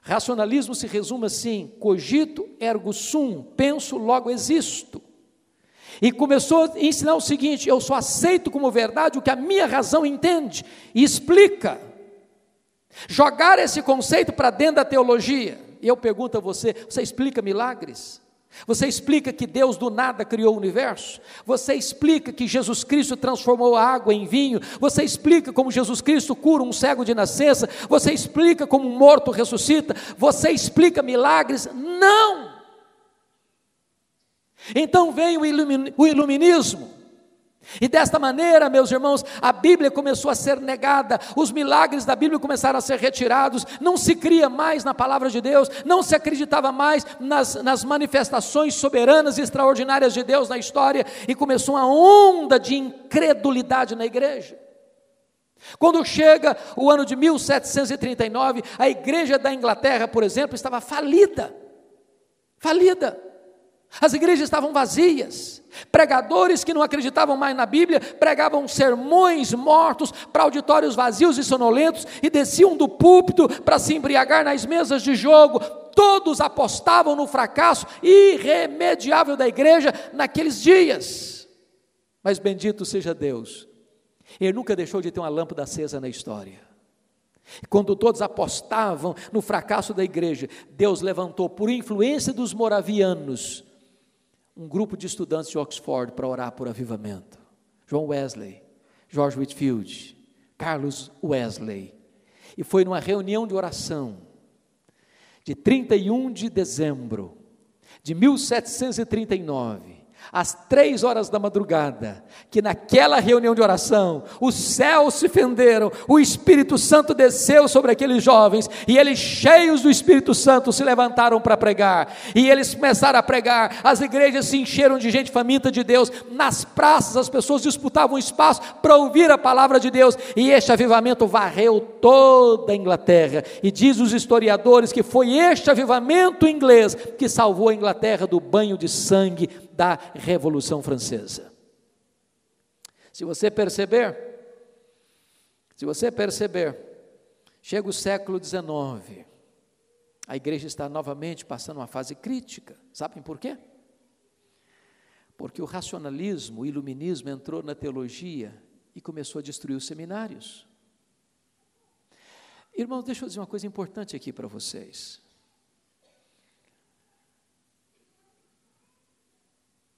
Racionalismo se resume assim: cogito ergo sum, penso, logo existo. E começou a ensinar o seguinte: eu só aceito como verdade o que a minha razão entende e explica. Jogar esse conceito para dentro da teologia. E eu pergunto a você: você explica milagres? Você explica que Deus do nada criou o universo? Você explica que Jesus Cristo transformou a água em vinho? Você explica como Jesus Cristo cura um cego de nascença? Você explica como um morto ressuscita? Você explica milagres? Não! Então veio o iluminismo. E desta maneira, meus irmãos, a Bíblia começou a ser negada, os milagres da Bíblia começaram a ser retirados, não se cria mais na palavra de Deus, não se acreditava mais nas manifestações soberanas e extraordinárias de Deus na história, e começou uma onda de incredulidade na igreja. Quando chega o ano de 1739, a igreja da Inglaterra, por exemplo, estava falida. As igrejas estavam vazias, pregadores que não acreditavam mais na Bíblia, pregavam sermões mortos para auditórios vazios e sonolentos, e desciam do púlpito para se embriagar nas mesas de jogo. Todos apostavam no fracasso irremediável da igreja naqueles dias. Mas bendito seja Deus, Ele nunca deixou de ter uma lâmpada acesa na história. Quando todos apostavam no fracasso da igreja, Deus levantou, por influência dos moravianos, um grupo de estudantes de Oxford para orar por avivamento. John Wesley, George Whitefield, Carlos Wesley. E foi numa reunião de oração, de 31 de dezembro de 1739, às 3 horas da madrugada, que naquela reunião de oração, os céus se fenderam, o Espírito Santo desceu sobre aqueles jovens, e eles, cheios do Espírito Santo, se levantaram para pregar, e eles começaram a pregar. As igrejas se encheram de gente faminta de Deus, nas praças as pessoas disputavam espaço para ouvir a palavra de Deus, e este avivamento varreu toda a Inglaterra, e diz os historiadores que foi este avivamento inglês que salvou a Inglaterra do banho de sangue da Revolução Francesa. Se você perceber, chega o século XIX, a igreja está novamente passando uma fase crítica. Sabem por quê? Porque o racionalismo, o iluminismo entrou na teologia e começou a destruir os seminários. Irmãos, deixa eu dizer uma coisa importante aqui para vocês.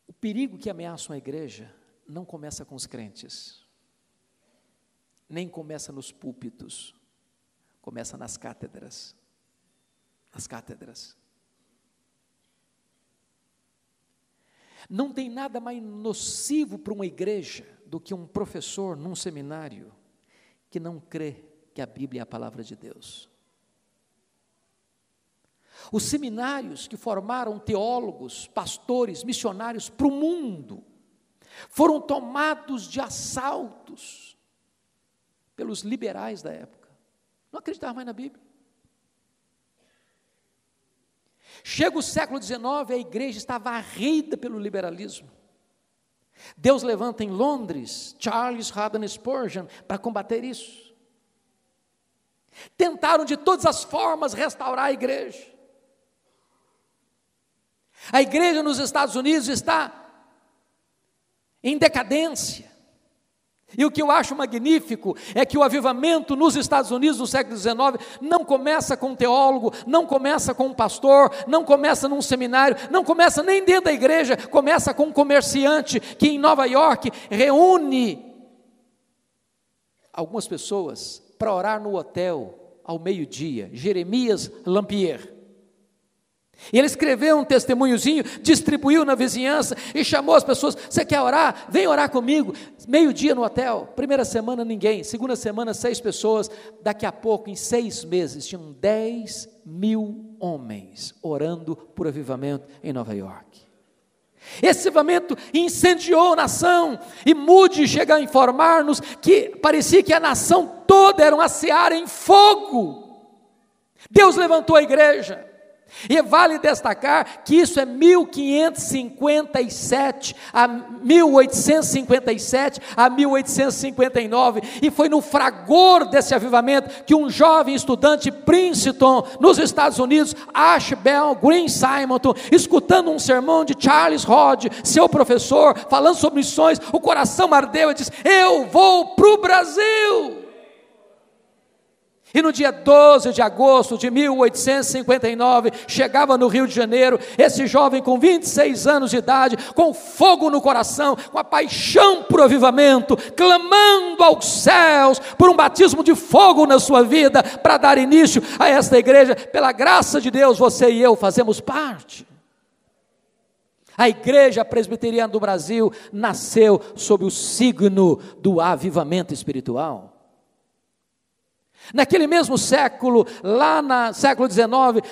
O perigo que ameaça uma igreja não começa com os crentes, nem começa nos púlpitos, começa nas cátedras. Nas cátedras. Não tem nada mais nocivo para uma igreja do que um professor num seminário que não crê que a Bíblia é a palavra de Deus. Os seminários que formaram teólogos, pastores, missionários para o mundo, foram tomados de assaltos pelos liberais da época. Não acreditavam mais na Bíblia. Chega o século XIX, a igreja está varrida pelo liberalismo. Deus levanta em Londres Charles Haddon Spurgeon para combater isso. Tentaram de todas as formas restaurar a igreja. A igreja nos Estados Unidos está em decadência. E o que eu acho magnífico é que o avivamento nos Estados Unidos no século XIX não começa com um teólogo, não começa com um pastor, não começa num seminário, não começa nem dentro da igreja, começa com um comerciante que em Nova York reúne algumas pessoas para orar no hotel ao meio-dia, Jeremias Lampier. E ele escreveu um testemunhozinho, distribuiu na vizinhança e chamou as pessoas: você quer orar? Vem orar comigo. Meio-dia no hotel. Primeira semana ninguém, segunda semana 6 pessoas. Daqui a pouco, em 6 meses, tinham 10.000 homens orando por avivamento em Nova York. Esse avivamento incendiou a nação, e Moody chega a informar-nos que parecia que a nação toda era uma seara em fogo. Deus levantou a igreja. E vale destacar que isso é 1557 a 1857 a 1859, e foi no fragor desse avivamento que um jovem estudante de Princeton, nos Estados Unidos, Ashbel Green Simonton, escutando um sermão de Charles Hodge, seu professor, falando sobre missões, o coração ardeu e disse: eu vou para o Brasil. E no dia 12 de agosto de 1859, chegava no Rio de Janeiro, esse jovem com 26 anos de idade, com fogo no coração, com a paixão por avivamento, clamando aos céus por um batismo de fogo na sua vida, para dar início a esta igreja. Pela graça de Deus, você e eu fazemos parte. A igreja presbiteriana do Brasil nasceu sob o signo do avivamento espiritual. Naquele mesmo século, lá no século XIX,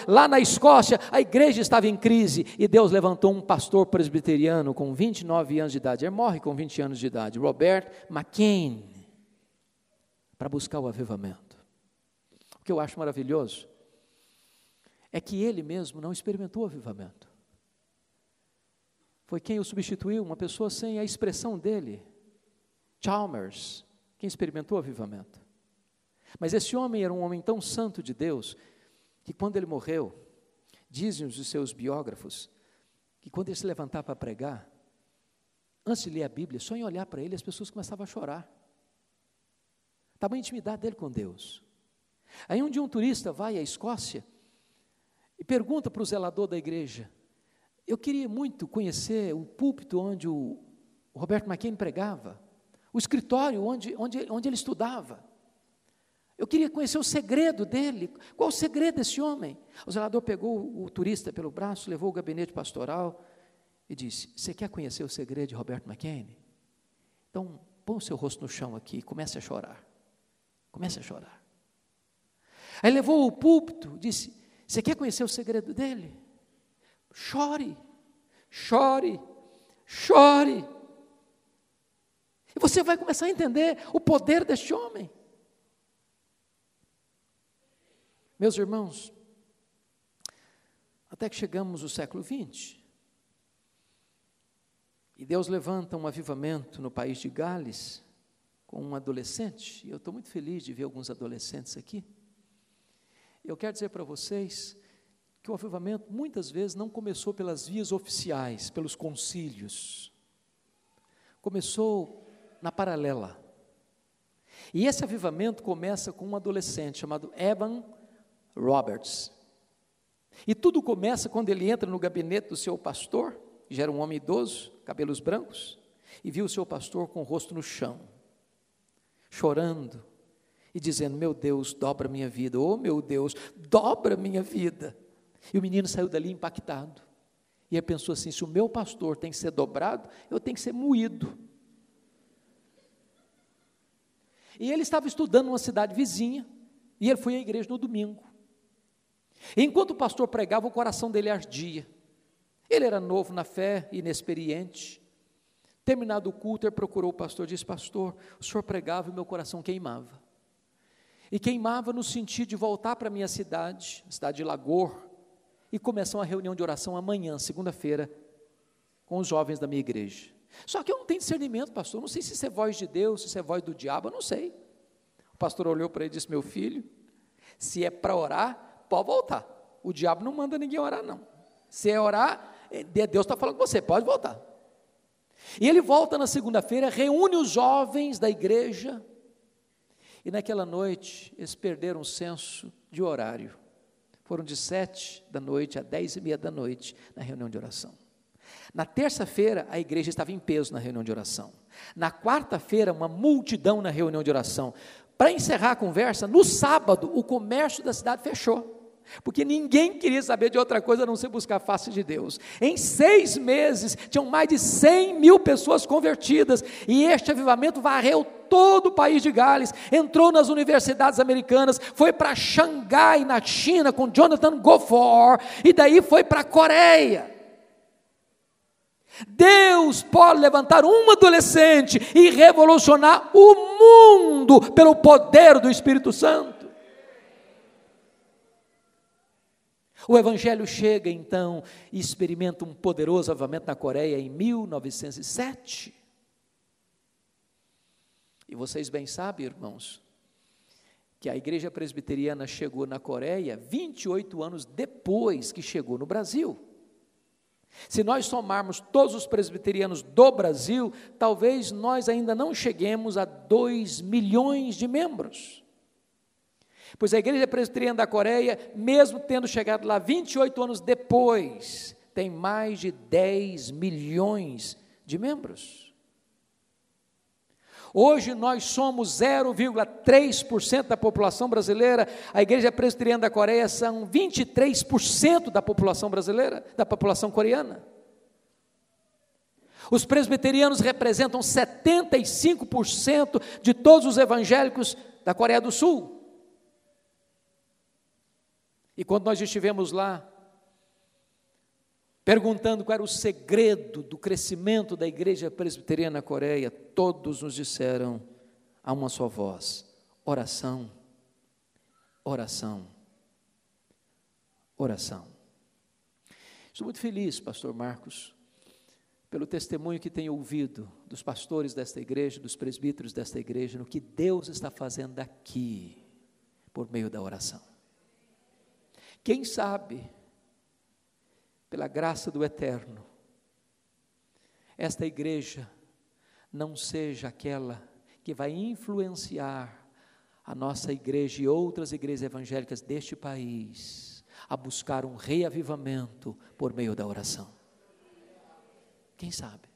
lá na Escócia, a igreja estava em crise, e Deus levantou um pastor presbiteriano com 29 anos de idade, ele morre com 20 anos de idade, Robert McKean, para buscar o avivamento. O que eu acho maravilhoso é que ele mesmo não experimentou o avivamento. Foi quem o substituiu, uma pessoa sem a expressão dele, Chalmers, quem experimentou o avivamento. Mas esse homem era um homem tão santo de Deus, que quando ele morreu, dizem os seus biógrafos, que quando ele se levantava para pregar, antes de ler a Bíblia, só em olhar para ele as pessoas começavam a chorar. tamanha intimidade dele com Deus. Aí um dia um turista vai à Escócia e pergunta para o zelador da igreja: eu queria muito conhecer o púlpito onde o Roberto McKinney pregava, o escritório onde ele estudava. Eu queria conhecer o segredo dele. Qual o segredo desse homem? O zelador pegou o turista pelo braço, levou ao gabinete pastoral e disse: você quer conhecer o segredo de Roberto McKinney? Então, põe o seu rosto no chão aqui e comece a chorar. Comece a chorar. Aí levou o púlpito, disse: você quer conhecer o segredo dele? Chore, chore, chore. E você vai começar a entender o poder deste homem. Meus irmãos, até que chegamos no século XX, e Deus levanta um avivamento no país de Gales, com um adolescente, e eu estou muito feliz de ver alguns adolescentes aqui. Eu quero dizer para vocês que o avivamento muitas vezes não começou pelas vias oficiais, pelos concílios, começou na paralela. E esse avivamento começa com um adolescente chamado Evan Roberts. E tudo começa quando ele entra no gabinete do seu pastor, que já era um homem idoso, cabelos brancos, e viu o seu pastor com o rosto no chão, chorando e dizendo: meu Deus, dobra minha vida, oh meu Deus, dobra minha vida. E o menino saiu dali impactado, e ele pensou assim: se o meu pastor tem que ser dobrado, eu tenho que ser moído. E ele estava estudando numa cidade vizinha, e ele foi à igreja no domingo. E enquanto o pastor pregava, o coração dele ardia. Ele era novo na fé, inexperiente. Terminado o culto, ele procurou o pastor e disse: pastor, o senhor pregava e meu coração queimava. E queimava no sentido de voltar para a minha cidade, a cidade de Lagor, e começar uma reunião de oração amanhã, segunda-feira, com os jovens da minha igreja. Só que eu não tenho discernimento, pastor, não sei se isso é voz de Deus, se isso é voz do diabo, eu não sei. O pastor olhou para ele e disse: meu filho, se é para orar, pode voltar. O diabo não manda ninguém orar, não. Se é orar, Deus está falando com você, pode voltar. E ele volta na segunda-feira, reúne os jovens da igreja, e naquela noite eles perderam o senso de horário. Foram de 7 da noite a 10:30 da noite na reunião de oração. Na terça-feira, a igreja estava em peso na reunião de oração. Na quarta-feira, uma multidão na reunião de oração. Para encerrar a conversa, no sábado, o comércio da cidade fechou, porque ninguém queria saber de outra coisa a não ser buscar a face de Deus. Em 6 meses, tinham mais de 100.000 pessoas convertidas, e este avivamento varreu todo o país de Gales, entrou nas universidades americanas, foi para Xangai, na China, com Jonathan Goforth, e daí foi para a Coreia. Deus pode levantar um adolescente e revolucionar o mundo pelo poder do Espírito Santo. O Evangelho chega então e experimenta um poderoso avivamento na Coreia em 1907. E vocês bem sabem, irmãos, que a igreja presbiteriana chegou na Coreia 28 anos depois que chegou no Brasil. Se nós somarmos todos os presbiterianos do Brasil, talvez nós ainda não cheguemos a 2 milhões de membros. Pois a igreja presbiteriana da Coreia, mesmo tendo chegado lá 28 anos depois, tem mais de 10 milhões de membros. Hoje nós somos 0,3% da população brasileira, a igreja presbiteriana da Coreia são 23% da população brasileira, da população coreana. Os presbiterianos representam 75% de todos os evangélicos da Coreia do Sul. E quando nós estivemos lá, perguntando qual era o segredo do crescimento da igreja presbiteriana na Coreia, todos nos disseram a uma só voz: oração, oração, oração. Estou muito feliz, pastor Marcos, pelo testemunho que tenho ouvido dos pastores desta igreja, dos presbíteros desta igreja, no que Deus está fazendo aqui, por meio da oração. Quem sabe, pela graça do Eterno, esta igreja não seja aquela que vai influenciar a nossa igreja e outras igrejas evangélicas deste país a buscar um reavivamento por meio da oração. Quem sabe?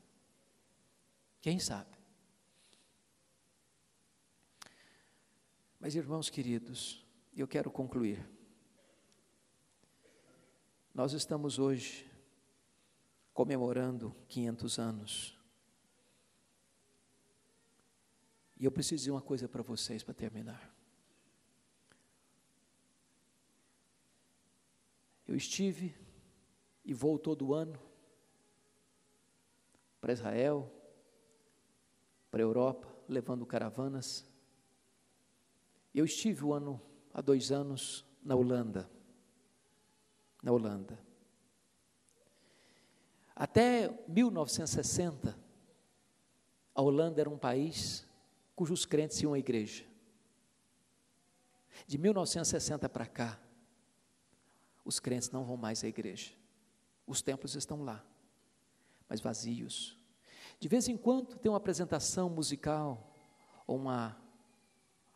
Quem sabe? Mas, irmãos queridos, eu quero concluir. Nós estamos hoje comemorando 500 anos. E eu preciso dizer uma coisa para vocês para terminar. Eu estive e vou todo ano para Israel, para a Europa, levando caravanas. Eu estive há 2 anos na Holanda. Até 1960, a Holanda era um país cujos crentes iam à igreja. De 1960 para cá, os crentes não vão mais à igreja. Os templos estão lá, mas vazios. De vez em quando tem uma apresentação musical, ou uma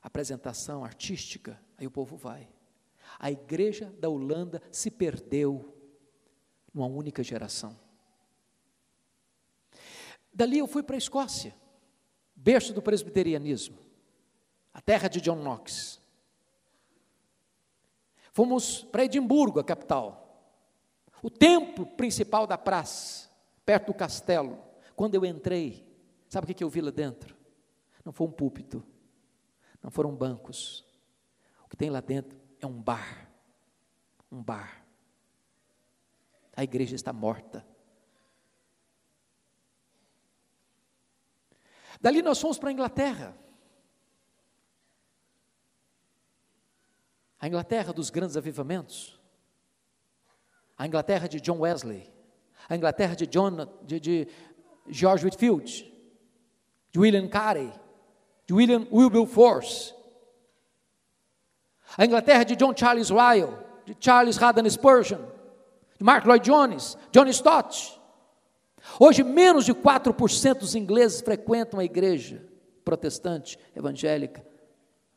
apresentação artística, aí o povo vai. A igreja da Holanda se perdeu numa única geração. Dali eu fui para a Escócia, berço do presbiterianismo, a terra de John Knox. Fomos para Edimburgo, a capital, o templo principal da praça, perto do castelo. Quando eu entrei, sabe o que eu vi lá dentro? Não foi um púlpito, não foram bancos. O que tem lá dentro é um bar. A igreja está morta. Dali nós fomos para a Inglaterra. A Inglaterra dos grandes avivamentos. A Inglaterra de John Wesley. A Inglaterra de George Whitefield. De William Carey. De William Wilberforce. A Inglaterra de John Charles Ryle. De Charles Haddon Spurgeon. De Mark Lloyd Jones. John Stott. Hoje, menos de 4% dos ingleses frequentam a igreja protestante, evangélica,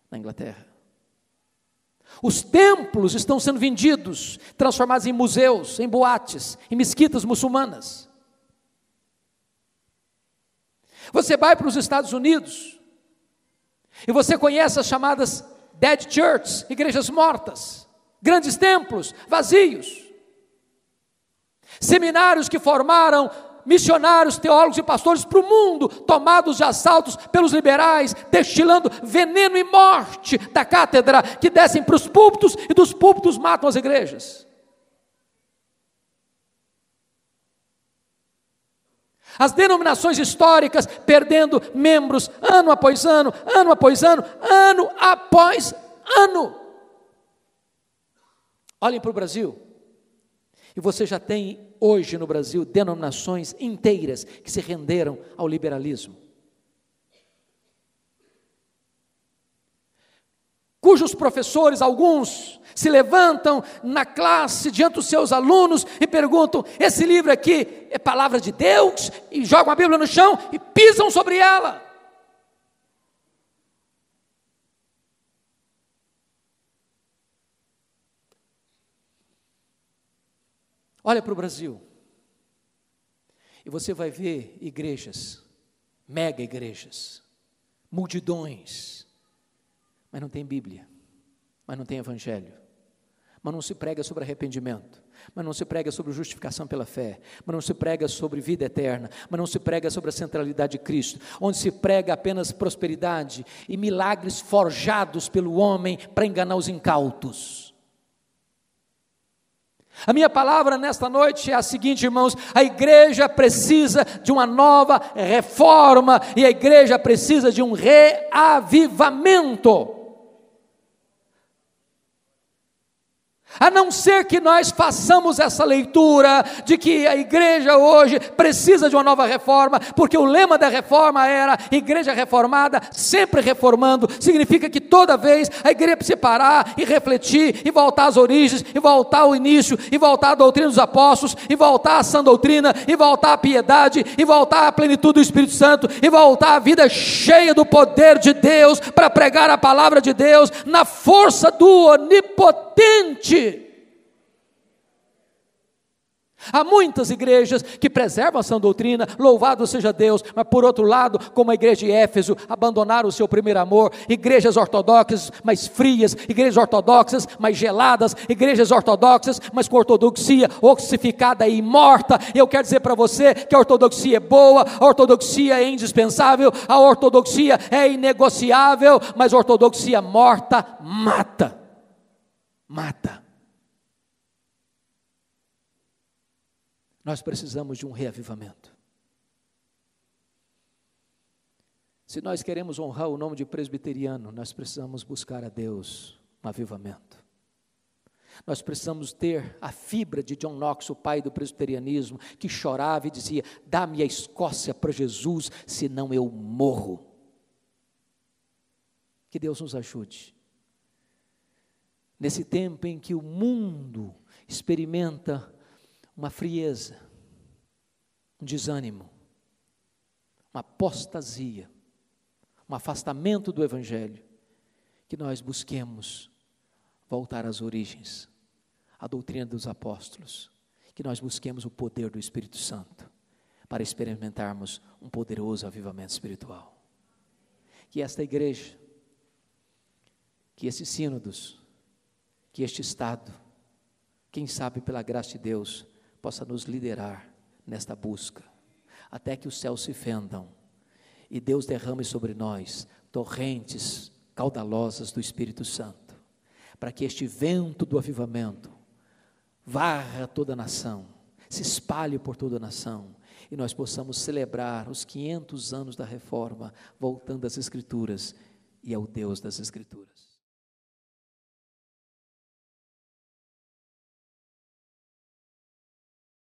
na Inglaterra. Os templos estão sendo vendidos, transformados em museus, em boates, em mesquitas muçulmanas. Você vai para os Estados Unidos, e você conhece as chamadas dead churches, igrejas mortas, grandes templos, vazios. Seminários que formaram missionários, teólogos e pastores para o mundo, tomados de assaltos pelos liberais, destilando veneno e morte da cátedra, que descem para os púlpitos e dos púlpitos matam as igrejas. As denominações históricas perdendo membros ano após ano, ano após ano, ano após ano. Olhem para o Brasil. E você já tem hoje no Brasil denominações inteiras que se renderam ao liberalismo, cujos professores, alguns, se levantam na classe diante dos seus alunos e perguntam: esse livro aqui é palavra de Deus? E jogam a Bíblia no chão e pisam sobre ela. Olha para o Brasil, e você vai ver igrejas, mega igrejas, multidões, mas não tem Bíblia, mas não tem Evangelho, mas não se prega sobre arrependimento, mas não se prega sobre justificação pela fé, mas não se prega sobre vida eterna, mas não se prega sobre a centralidade de Cristo, onde se prega apenas prosperidade e milagres forjados pelo homem para enganar os incautos. A minha palavra nesta noite é a seguinte, irmãos: a igreja precisa de uma nova reforma, e a igreja precisa de um reavivamento. A não ser que nós façamos essa leitura de que a igreja hoje precisa de uma nova reforma, porque o lema da reforma era igreja reformada, sempre reformando, significa que toda vez a igreja precisa parar e refletir, e voltar às origens, e voltar ao início, e voltar à doutrina dos apóstolos, e voltar à sã doutrina, e voltar à piedade, e voltar à plenitude do Espírito Santo, e voltar à vida cheia do poder de Deus, para pregar a palavra de Deus, na força do onipotente. Há muitas igrejas que preservam a sã doutrina, louvado seja Deus, mas por outro lado, como a igreja de Éfeso, abandonaram o seu primeiro amor, igrejas ortodoxas mais frias, igrejas ortodoxas mais geladas, igrejas ortodoxas, mas com ortodoxia ossificada e morta. Eu quero dizer para você que a ortodoxia é boa, a ortodoxia é indispensável, a ortodoxia é inegociável, mas a ortodoxia morta mata. Nós precisamos de um reavivamento. Se nós queremos honrar o nome de presbiteriano, nós precisamos buscar a Deus um avivamento. Nós precisamos ter a fibra de John Knox, o pai do presbiterianismo, que chorava e dizia: dá-me a Escócia para Jesus, senão eu morro. Que Deus nos ajude. Nesse tempo em que o mundo experimenta uma frieza, um desânimo, uma apostasia, um afastamento do Evangelho, que nós busquemos voltar às origens, à doutrina dos apóstolos, que nós busquemos o poder do Espírito Santo, para experimentarmos um poderoso avivamento espiritual. Que esta igreja, que esses sínodos, que este Estado, quem sabe pela graça de Deus, possa nos liderar nesta busca, até que os céus se fendam, e Deus derrame sobre nós torrentes caudalosas do Espírito Santo, para que este vento do avivamento varra toda a nação, se espalhe por toda a nação, e nós possamos celebrar os 500 anos da reforma, voltando às Escrituras e ao Deus das Escrituras.